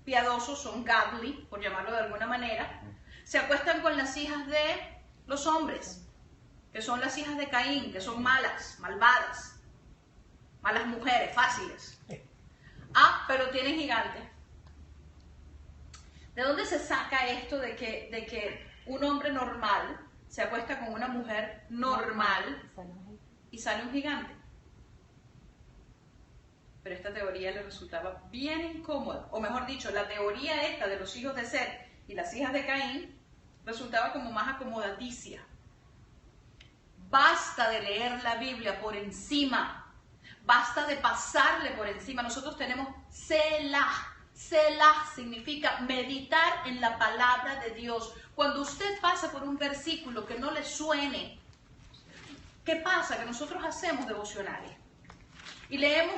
piadosos, son godly, por llamarlo de alguna manera, se acuestan con las hijas de los hombres, que son las hijas de Caín, que son malas, malvadas, malas mujeres, fáciles. Ah, pero tienen gigantes. ¿De dónde se saca esto de que un hombre normal se acuesta con una mujer normal y sale un gigante? Pero esta teoría le resultaba bien incómoda, o mejor dicho, la teoría esta de los hijos de Set y las hijas de Caín resultaba como más acomodaticia. Basta de leer la Biblia por encima. Basta de pasarle por encima. Nosotros tenemos Selah. Selah significa meditar en la palabra de Dios. Cuando usted pasa por un versículo que no le suene, ¿qué pasa? Que nosotros hacemos devocionales. Y leemos,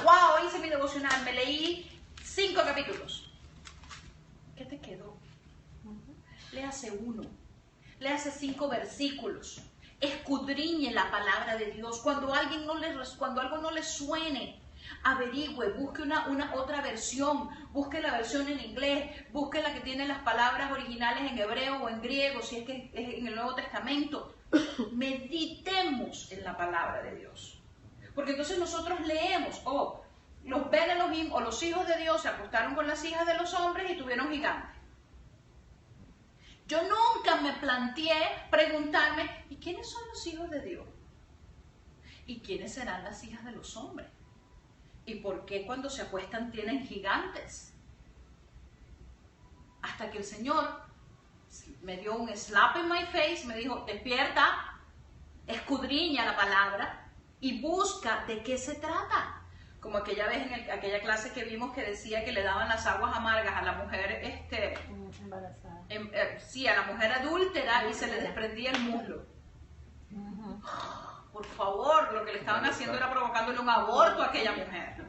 wow, hice mi devocional, me leí 5 capítulos. ¿Qué te quedó? Léase 1. Léase 5 versículos. Escudriñe la palabra de Dios. Cuando algo no le suene, averigüe, busque una otra versión, busque la versión en inglés, busque la que tiene las palabras originales en hebreo o en griego, si es que es en el Nuevo Testamento. Meditemos en la palabra de Dios. Porque entonces nosotros leemos, los Ben Elohim o los hijos de Dios se acostaron con las hijas de los hombres y tuvieron gigantes. Yo nunca me planteé preguntarme, ¿y quiénes son los hijos de Dios? ¿Y quiénes serán las hijas de los hombres? ¿Y por qué cuando se acuestan tienen gigantes? Hasta que el Señor me dio un slap in my face, me dijo, despierta, escudriña la palabra y busca de qué se trata. Como aquella vez en aquella clase que vimos que decía que le daban las aguas amargas a la mujer embarazada. Sí, a la mujer adúltera y se le desprendía el muslo. Por favor, lo que le estaban haciendo era provocándole un aborto a aquella mujer.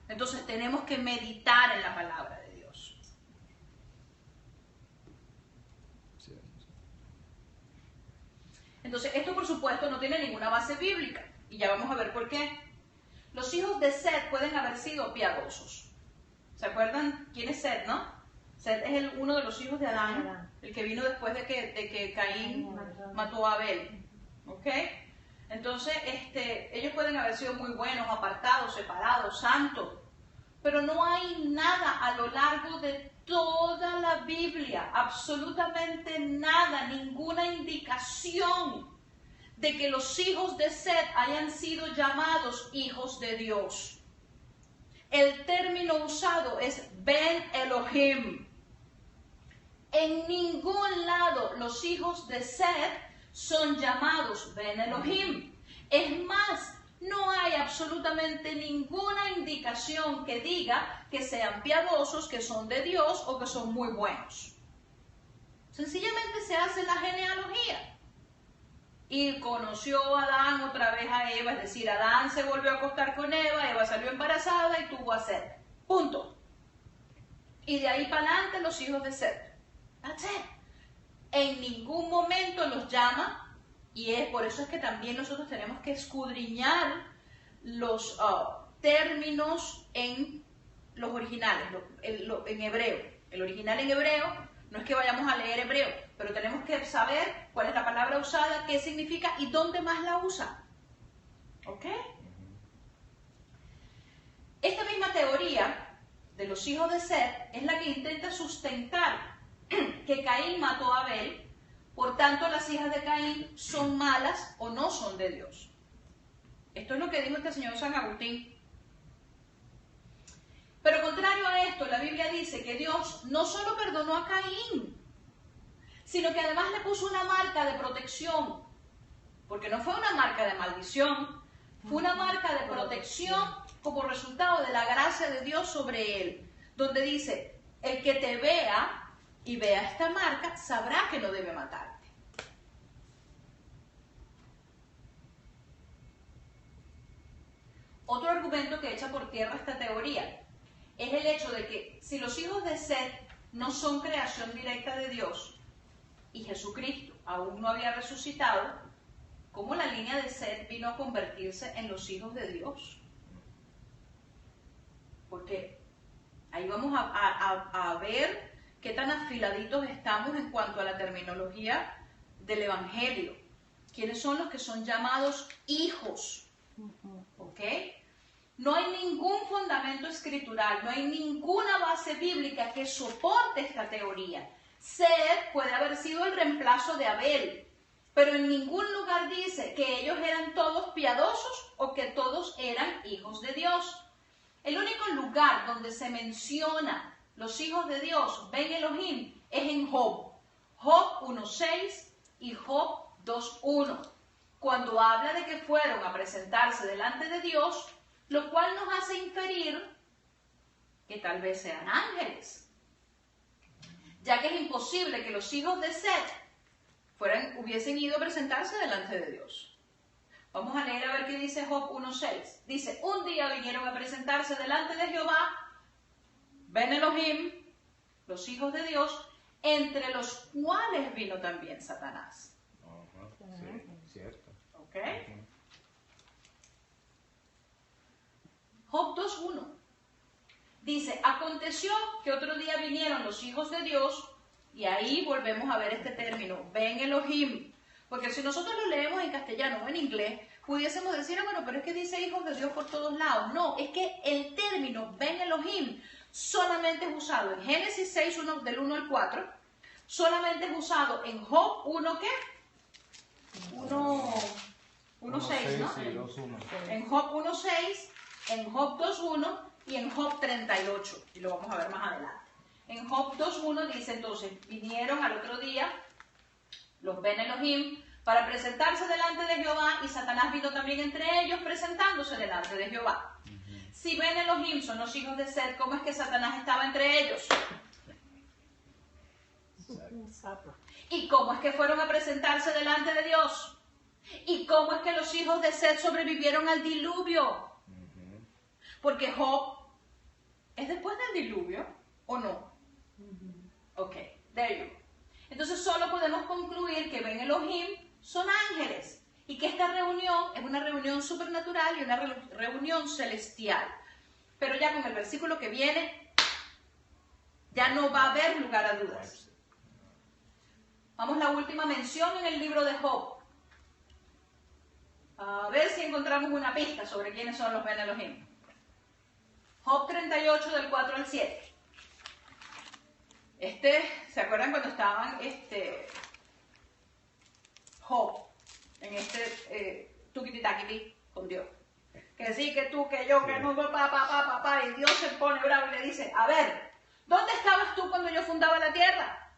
Entonces tenemos que meditar en la palabra de Dios. Entonces esto por supuesto no tiene ninguna base bíblica y ya vamos a ver por qué. Los hijos de Set pueden haber sido piadosos. ¿Se acuerdan quién es Set, no? Set es uno de los hijos de Adán, el que vino después de que Caín mató a Abel. ¿Ok? Entonces, ellos pueden haber sido muy buenos, apartados, separados, santos, pero no hay nada a lo largo de toda la Biblia, absolutamente nada, ninguna indicación de que los hijos de Set hayan sido llamados hijos de Dios. El término usado es Ben Elohim. En ningún lado los hijos de Set son llamados Ben Elohim. Es más, no hay absolutamente ninguna indicación que diga que sean piadosos, que son de Dios o que son muy buenos. Sencillamente se hace la genealogía. Y conoció Adán otra vez a Eva, es decir, Adán se volvió a acostar con Eva, Eva salió embarazada y tuvo a Set. Punto. Y de ahí para adelante los hijos de Set. That's it. En ningún momento los llama, y por eso es que también nosotros tenemos que escudriñar los términos en los originales, en hebreo. El original en hebreo, no es que vayamos a leer hebreo, pero tenemos que saber cuál es la palabra usada, qué significa y dónde más la usa. ¿Ok? Esta misma teoría de los hijos de Set es la que intenta sustentar que Caín mató a Abel, por tanto las hijas de Caín son malas o no son de Dios. Esto es lo que dijo este señor San Agustín. Pero contrario a esto, la Biblia dice que Dios no solo perdonó a Caín, sino que además le puso una marca de protección. porque no fue una marca de maldición, fue una marca de protección como resultado de la gracia de Dios sobre él, donde dice, el que te vea y vea esta marca, sabrá que no debe matarte. Otro argumento que echa por tierra esta teoría es el hecho de que si los hijos de Set no son creación directa de Dios y Jesucristo aún no había resucitado, ¿cómo la línea de Set vino a convertirse en los hijos de Dios? Porque ahí vamos a ver qué tan afiladitos estamos en cuanto a la terminología del Evangelio. ¿Quiénes son los que son llamados hijos? ¿Ok? No hay ningún fundamento escritural, no hay ninguna base bíblica que soporte esta teoría. Set puede haber sido el reemplazo de Abel, pero en ningún lugar dice que ellos eran todos piadosos o que todos eran hijos de Dios. El único lugar donde se menciona los hijos de Dios, Ben Elohim, es en Job. Job 1.6 y Job 2.1. Cuando habla de que fueron a presentarse delante de Dios, lo cual nos hace inferir que tal vez sean ángeles, ya que es imposible que los hijos de Set hubiesen ido a presentarse delante de Dios. Vamos a leer a ver qué dice Job 1.6. Dice, un día vinieron a presentarse delante de Jehová, Ben Elohim, los hijos de Dios, entre los cuales vino también Satanás. Sí, cierto. ¿Ok? Job 2.1 dice, aconteció que otro día vinieron los hijos de Dios, y ahí volvemos a ver este término, Ben Elohim, porque si nosotros lo leemos en castellano o en inglés, pudiésemos decir, bueno, pero es que dice hijos de Dios por todos lados. No, es que el término Ben Elohim solamente es usado en Génesis 6, del 1 al 4, solamente es usado en Job 1, ¿qué? 1.6, ¿no? Sí, 2.1. En Job 1.6, en Job 2.1 y en Job 38, y lo vamos a ver más adelante. En Job 2.1 dice entonces, vinieron al otro día los Ben Elohim para presentarse delante de Jehová, y Satanás vino también entre ellos presentándose delante de Jehová. Si Ben Elohim son los hijos de Set, ¿cómo es que Satanás estaba entre ellos? ¿Y cómo es que fueron a presentarse delante de Dios? ¿Y cómo es que los hijos de Set sobrevivieron al diluvio? Porque Job es después del diluvio, ¿o no? Ok, there you go. Entonces solo podemos concluir que Ben Elohim son ángeles y que esta reunión es una reunión supernatural y una reunión celestial. Pero ya con el versículo que viene, ya no va a haber lugar a dudas. Vamos a la última mención en el libro de Job. A ver si encontramos una pista sobre quiénes son los Ben Elohim. Job 38 del 4 al 7. ¿Se acuerdan cuando estaban Job en tuquititaquiti con Dios? Que sí, que tú, que yo, que no, papá, y Dios se pone bravo y le dice, a ver, ¿dónde estabas tú cuando yo fundaba la tierra?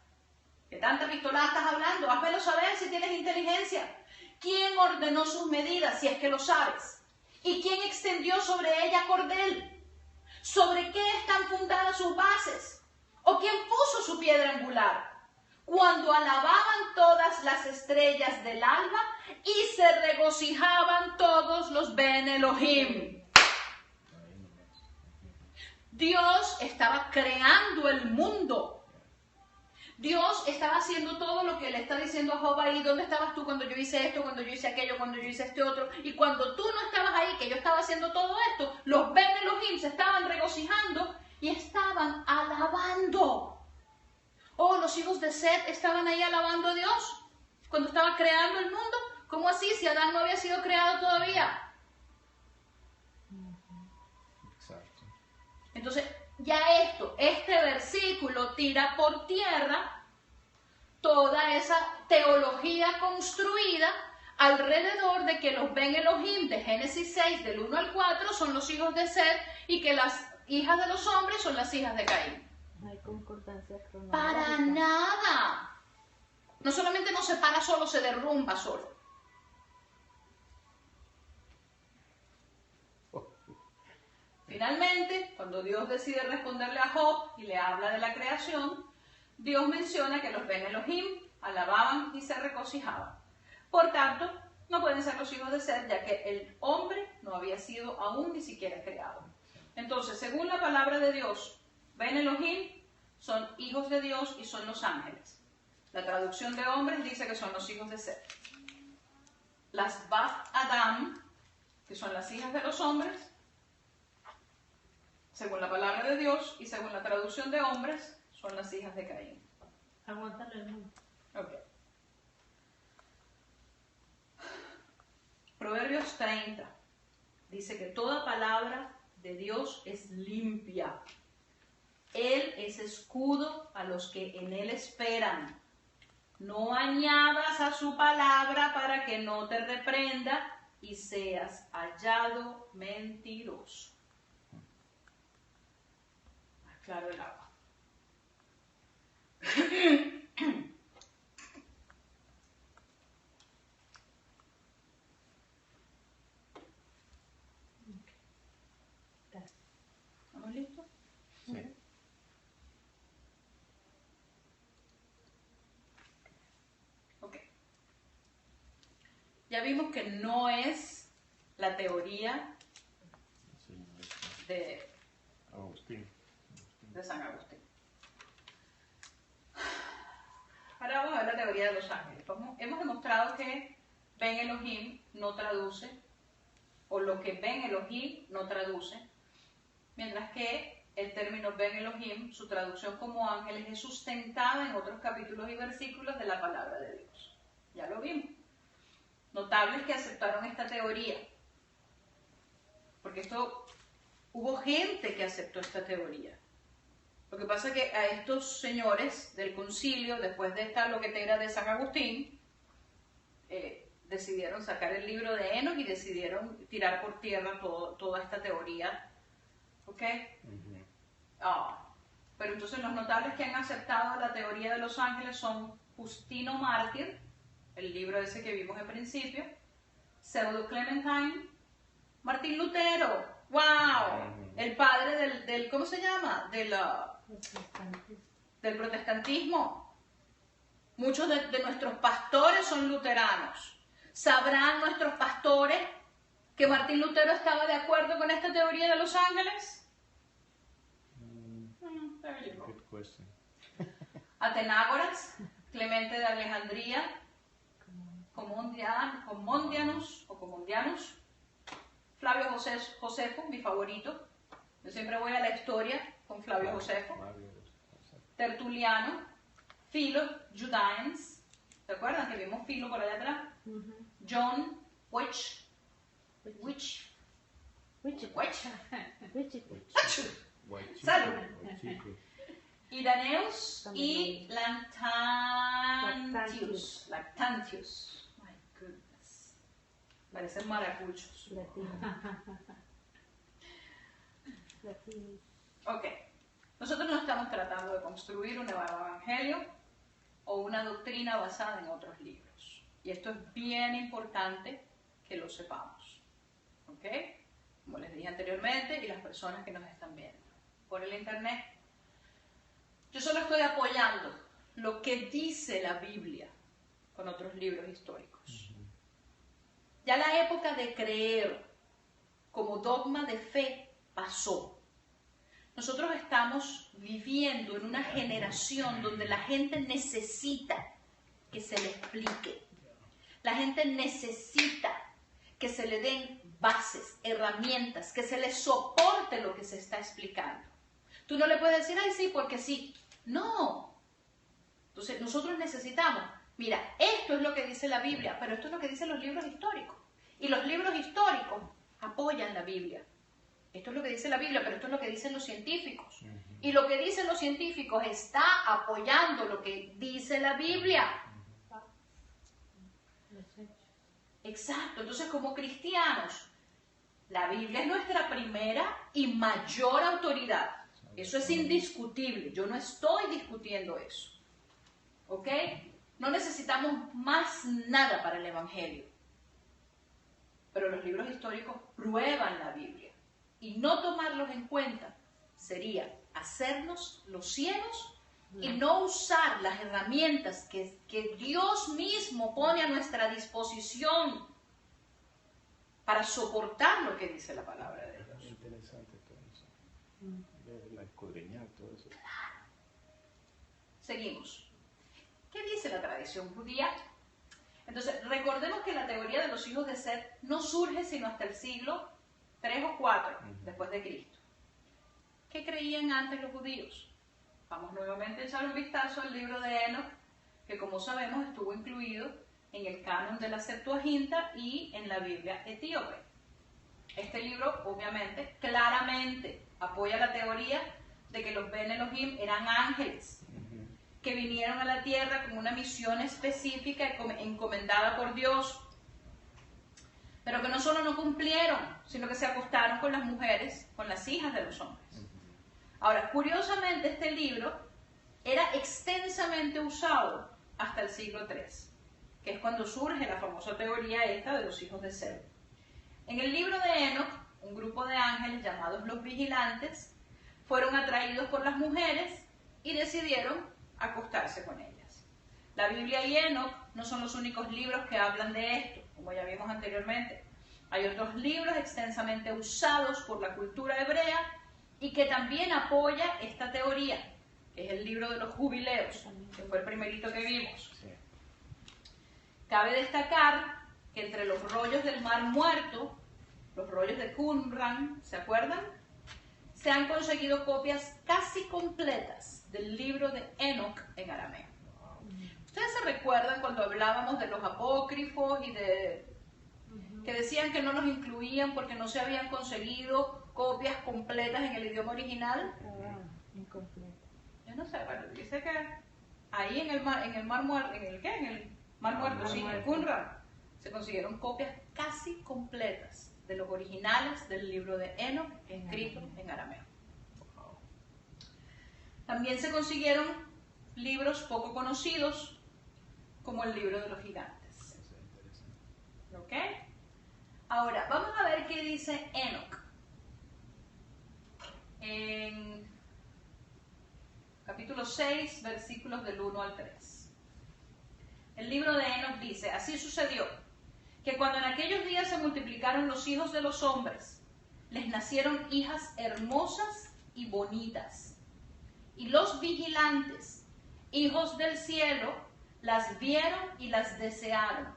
¿Qué tanta pistolada estás hablando? Házmelo saber si tienes inteligencia. ¿Quién ordenó sus medidas, si es que lo sabes? ¿Y quién extendió sobre ella cordel? ¿Sobre qué están fundadas sus bases? ¿O quién puso su piedra angular? Cuando alababan todas las estrellas del alba y se regocijaban todos los Ben Elohim. Dios estaba creando el mundo. Dios estaba haciendo todo lo que le está diciendo a Job ahí. ¿Dónde estabas tú cuando yo hice esto, cuando yo hice aquello, cuando yo hice este otro? Y cuando tú no estabas ahí, que yo estaba haciendo todo esto, los Ben Elohim se estaban regocijando y estaban alabando. Oh, los hijos de Set estaban ahí alabando a Dios cuando estaba creando el mundo. ¿Cómo así? Si Adán no había sido creado todavía. Exacto. Entonces, ya este versículo tira por tierra toda esa teología construida alrededor de que los Ben Elohim de Génesis 6, del 1 al 4, son los hijos de Set y que las hijas de los hombres son las hijas de Caín. No hay concordancia cronológica. Para nada. No solamente no se para solo, se derrumba solo. Finalmente, cuando Dios decide responderle a Job y le habla de la creación, Dios menciona que los Ben Elohim alababan y se regocijaban. Por tanto, no pueden ser los hijos de Seth, ya que el hombre no había sido aún ni siquiera creado. Entonces, según la palabra de Dios, Ben Elohim son hijos de Dios y son los ángeles. La traducción de hombres dice que son los hijos de Seth. Las Bat Adam, que son las hijas de los hombres, según la palabra de Dios y según la traducción de hombres, son las hijas de Caín. Aguántale el mundo. Ok. Proverbios 30 dice que toda palabra de Dios es limpia. Él es escudo a los que en Él esperan. No añadas a su palabra para que no te reprenda y seas hallado mentiroso. Más claro el agua. ¿Estamos listos? Sí. Ok. Ya vimos que no es la teoría de San Agustín. Ahora vamos a ver la teoría de los ángeles. Hemos demostrado que Ben Elohim no traduce, o lo que Ben Elohim no traduce, mientras que el término Ben Elohim, su traducción como ángeles, es sustentada en otros capítulos y versículos de la palabra de Dios. Ya lo vimos. Notables que aceptaron esta teoría, porque hubo gente que aceptó esta teoría. Lo que pasa es que a estos señores del concilio, después de esta loquetera de San Agustín, decidieron sacar el libro de Enoch y decidieron tirar por tierra toda esta teoría. ¿Ok? Pero entonces los notables que han aceptado la teoría de los ángeles son Justino Mártir, el libro ese que vimos en principio, Pseudo Clementine, Martín Lutero, ¡wow! El padre del ¿cómo se llama? Del protestantismo. Muchos de nuestros pastores son luteranos. ¿Sabrán nuestros pastores que Martín Lutero estaba de acuerdo con esta teoría de los ángeles? Good question. Atenágoras, Clemente de Alejandría, Comondianus, Flavio Josefo, mi favorito. Yo siempre voy a la historia con Flavio Josefo. Tertuliano, Philo, Judaeans. ¿Se acuerdan que vimos Philo por allá atrás? John Witch. Salud. Irenaeus y Lactantius. My goodness. Parecen maracuchos. Ok. Nosotros no estamos tratando de construir un nuevo evangelio o una doctrina basada en otros libros. Y esto es bien importante que lo sepamos. ¿Ok? Como les dije anteriormente, y las personas que nos están viendo por el internet. Yo solo estoy apoyando lo que dice la Biblia con otros libros históricos. Ya la época de creer como dogma de fe pasó. Nosotros estamos viviendo en una generación donde la gente necesita que se le explique. La gente necesita que se le den bases, herramientas, que se le soporte lo que se está explicando. Tú no le puedes decir, ay, sí, porque sí. No. Entonces, nosotros necesitamos, mira, esto es lo que dice la Biblia, pero esto es lo que dicen los libros históricos. Y los libros históricos apoyan la Biblia. Esto es lo que dice la Biblia, pero esto es lo que dicen los científicos. Y lo que dicen los científicos está apoyando lo que dice la Biblia. Exacto. Entonces, como cristianos, la Biblia es nuestra primera y mayor autoridad. Eso es indiscutible. Yo no estoy discutiendo eso. ¿Ok? No necesitamos más nada para el Evangelio. Pero los libros históricos prueban la Biblia. y no tomarlos en cuenta sería hacernos los ciegos y no usar las herramientas que Dios mismo pone a nuestra disposición para soportar lo que dice la palabra de Dios. Interesante todo eso. La escudriñar todo eso. Seguimos. ¿Qué dice la tradición judía? Entonces, recordemos que la teoría de los hijos de Set no surge sino hasta el siglo 3 o 4 después de Cristo. ¿Qué creían antes los judíos? Vamos nuevamente a echar un vistazo al libro de Enoch, que como sabemos estuvo incluido en el canon de la Septuaginta y en la Biblia etíope. Este libro, obviamente, claramente apoya la teoría de que los Ben Elohim eran ángeles que vinieron a la tierra con una misión específica encomendada por Dios, pero que no solo no cumplieron, sino que se acostaron con las mujeres, con las hijas de los hombres. Ahora, curiosamente, este libro era extensamente usado hasta el siglo III, que es cuando surge la famosa teoría esta de los hijos de Set. En el libro de Enoch, un grupo de ángeles llamados los vigilantes fueron atraídos por las mujeres y decidieron acostarse con ellas. La Biblia y Enoch no son los únicos libros que hablan de esto, como ya vimos anteriormente. Hay otros libros extensamente usados por la cultura hebrea y que también apoya esta teoría, que es el libro de los jubileos, que fue el primerito que vimos. Cabe destacar que entre los rollos del Mar Muerto, los rollos de Qumran, ¿se acuerdan? Se han conseguido copias casi completas del libro de Enoch en arameo. ¿Ustedes se recuerdan cuando hablábamos de los apócrifos y de que decían que no los incluían porque no se habían conseguido copias completas en el idioma original? Incompleto. Yo no sé, bueno, dice que ahí en el Mar Muerto, ¿en el qué? En el Mar Muerto, sí, en Qumran, se consiguieron copias casi completas de los originales del libro de Enoch escrito en arameo. También se consiguieron libros poco conocidos, como el libro de los gigantes. ¿Ok? Ahora, vamos a ver qué dice Enoch. En capítulo 6, versículos del 1 al 3. El libro de Enoch dice: así sucedió, que cuando en aquellos días se multiplicaron los hijos de los hombres, les nacieron hijas hermosas y bonitas. Y los vigilantes, hijos del cielo, las vieron y las desearon.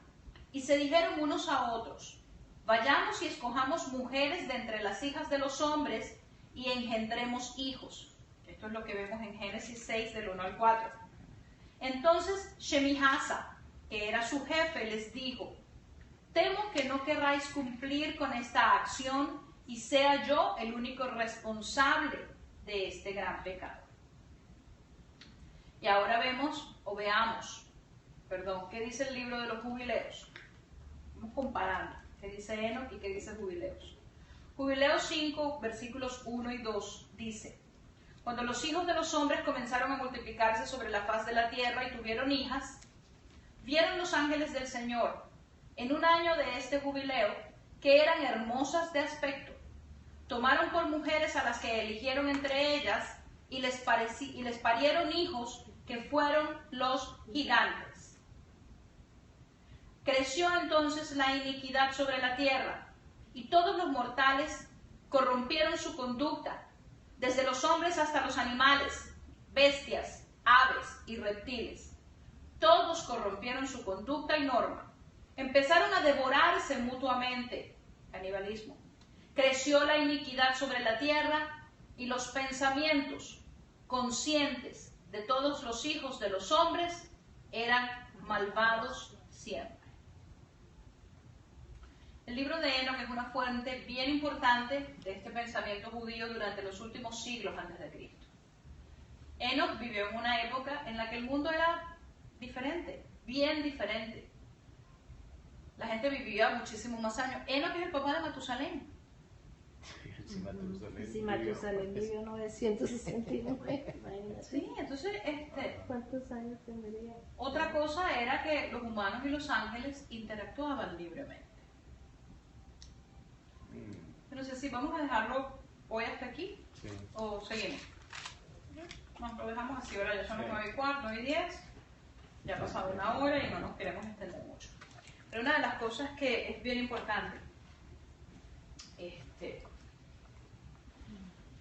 Y se dijeron unos a otros: vayamos y escojamos mujeres de entre las hijas de los hombres y engendremos hijos. Esto es lo que vemos en Génesis 6, del 1 al 4. Entonces Shemihasa, que era su jefe, les dijo: temo que no querráis cumplir con esta acción y sea yo el único responsable de este gran pecado. Y ahora veamos, ¿qué dice el libro de los jubileos? Vamos comparando, qué dice Enoch y qué dice Jubileos. Jubileos 5, versículos 1 y 2 dice: cuando los hijos de los hombres comenzaron a multiplicarse sobre la faz de la tierra y tuvieron hijas, vieron los ángeles del Señor, en un año de este jubileo, que eran hermosas de aspecto. Tomaron por mujeres a las que eligieron entre ellas y les parieron hijos que fueron los gigantes. Creció entonces la iniquidad sobre la tierra, y todos los mortales corrompieron su conducta, desde los hombres hasta los animales, bestias, aves y reptiles. Todos corrompieron su conducta y norma. Empezaron a devorarse mutuamente, canibalismo. Creció la iniquidad sobre la tierra y los pensamientos conscientes de todos los hijos de los hombres eran malvados siempre. El libro de Enoch es una fuente bien importante de este pensamiento judío durante los últimos siglos antes de Cristo. Enoch vivió en una época en la que el mundo era diferente, bien diferente. La gente vivía muchísimos más años. Enoch es el papá de Matusalén. Sí, Matusalén vivió 969. Sí, entonces, ¿cuántos años tendría? Otra cosa era que los humanos y los ángeles interactuaban libremente. Yo no sé si vamos a dejarlo hoy hasta aquí Sí. o seguimos. No, lo dejamos así, ahora ya son las Sí. 9:15, 9:10. Ya ha pasado una hora y no nos queremos extender mucho. Pero una de las cosas que es bien importante,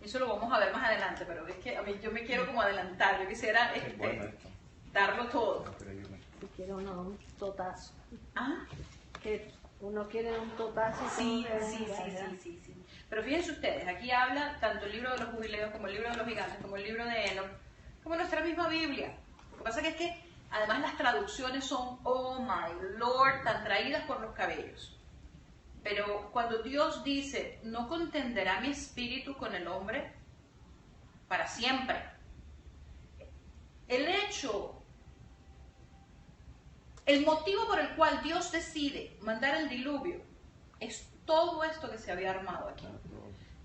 eso lo vamos a ver más adelante, pero es que a mí yo me quiero como adelantar, yo quisiera Es bueno esto. darlo todo. Increíble. Si quiere uno un totazo. Ah, Que uno quiere un totazo. sí, todo sí, de sí, verdad. sí, sí, sí. Pero fíjense ustedes, aquí habla tanto el libro de los jubileos como el libro de los gigantes, como el libro de Enoch, como nuestra misma Biblia. Lo que pasa es que además las traducciones son, oh my Lord, tan traídas por los cabellos. Pero cuando Dios dice, no contenderá mi espíritu con el hombre para siempre, el motivo por el cual Dios decide mandar el diluvio es todo esto que se había armado aquí.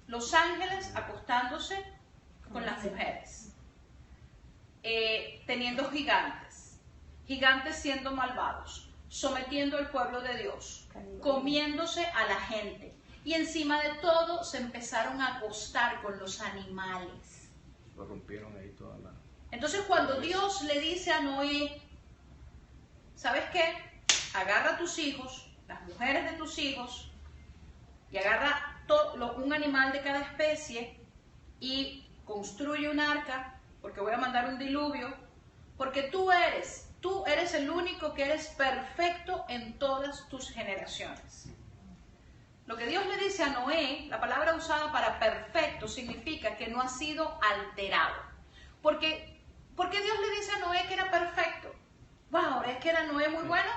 Los ángeles acostándose con las mujeres, teniendo gigantes, gigantes siendo malvados, sometiendo al pueblo de Dios, comiéndose a la gente. Y encima de todo se empezaron a acostar con los animales. Lo rompieron ahí toda la... Entonces cuando Dios le dice a Noé, ¿sabes qué? Agarra a tus hijos, las mujeres de tus hijos, y agarra un animal de cada especie y construye un arca, porque voy a mandar un diluvio, porque tú eres el único que eres perfecto en todas tus generaciones. Lo que Dios le dice a Noé, la palabra usada para perfecto significa que no ha sido alterado. ¿Por qué Dios le dice a Noé que era perfecto? Wow, ¿es que era Noé muy bueno?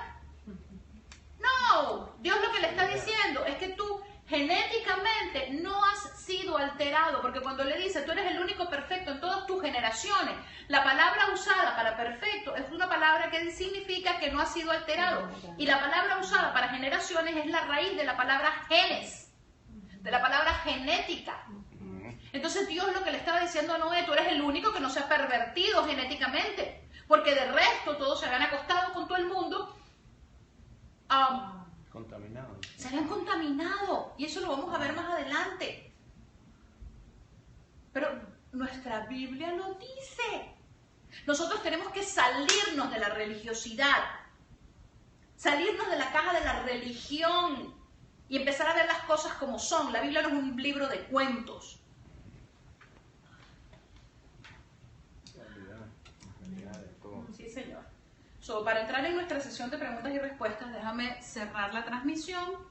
No, Dios lo que le está diciendo es que tú genéticamente no has sido alterado, porque cuando le dice tú eres el único perfecto en todas tus generaciones, la palabra usada para perfecto es una palabra que significa que no ha sido alterado, y la palabra usada para generaciones es la raíz de la palabra genes, de la palabra genética. Entonces Dios lo que le estaba diciendo a Noé, tú eres el único que no se ha pervertido genéticamente, porque de resto todos se habían acostado con todo el mundo, Contaminado. se habían contaminado, y eso lo vamos a ver más adelante. Pero nuestra Biblia lo dice. Nosotros tenemos que salirnos de la religiosidad, salirnos de la caja de la religión y empezar a ver las cosas como son. La Biblia no es un libro de cuentos. Sí, Señor. Para entrar en nuestra sesión de preguntas y respuestas, déjame cerrar la transmisión.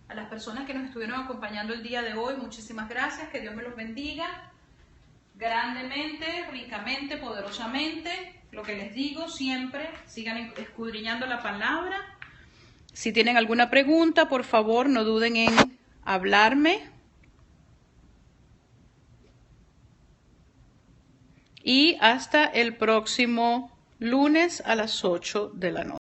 A las personas que nos estuvieron acompañando el día de hoy, muchísimas gracias. Que Dios me los bendiga grandemente, ricamente, poderosamente. Lo que les digo siempre, sigan escudriñando la palabra. Si tienen alguna pregunta, por favor, no duden en hablarme. Y hasta el próximo lunes a las 8 de la noche.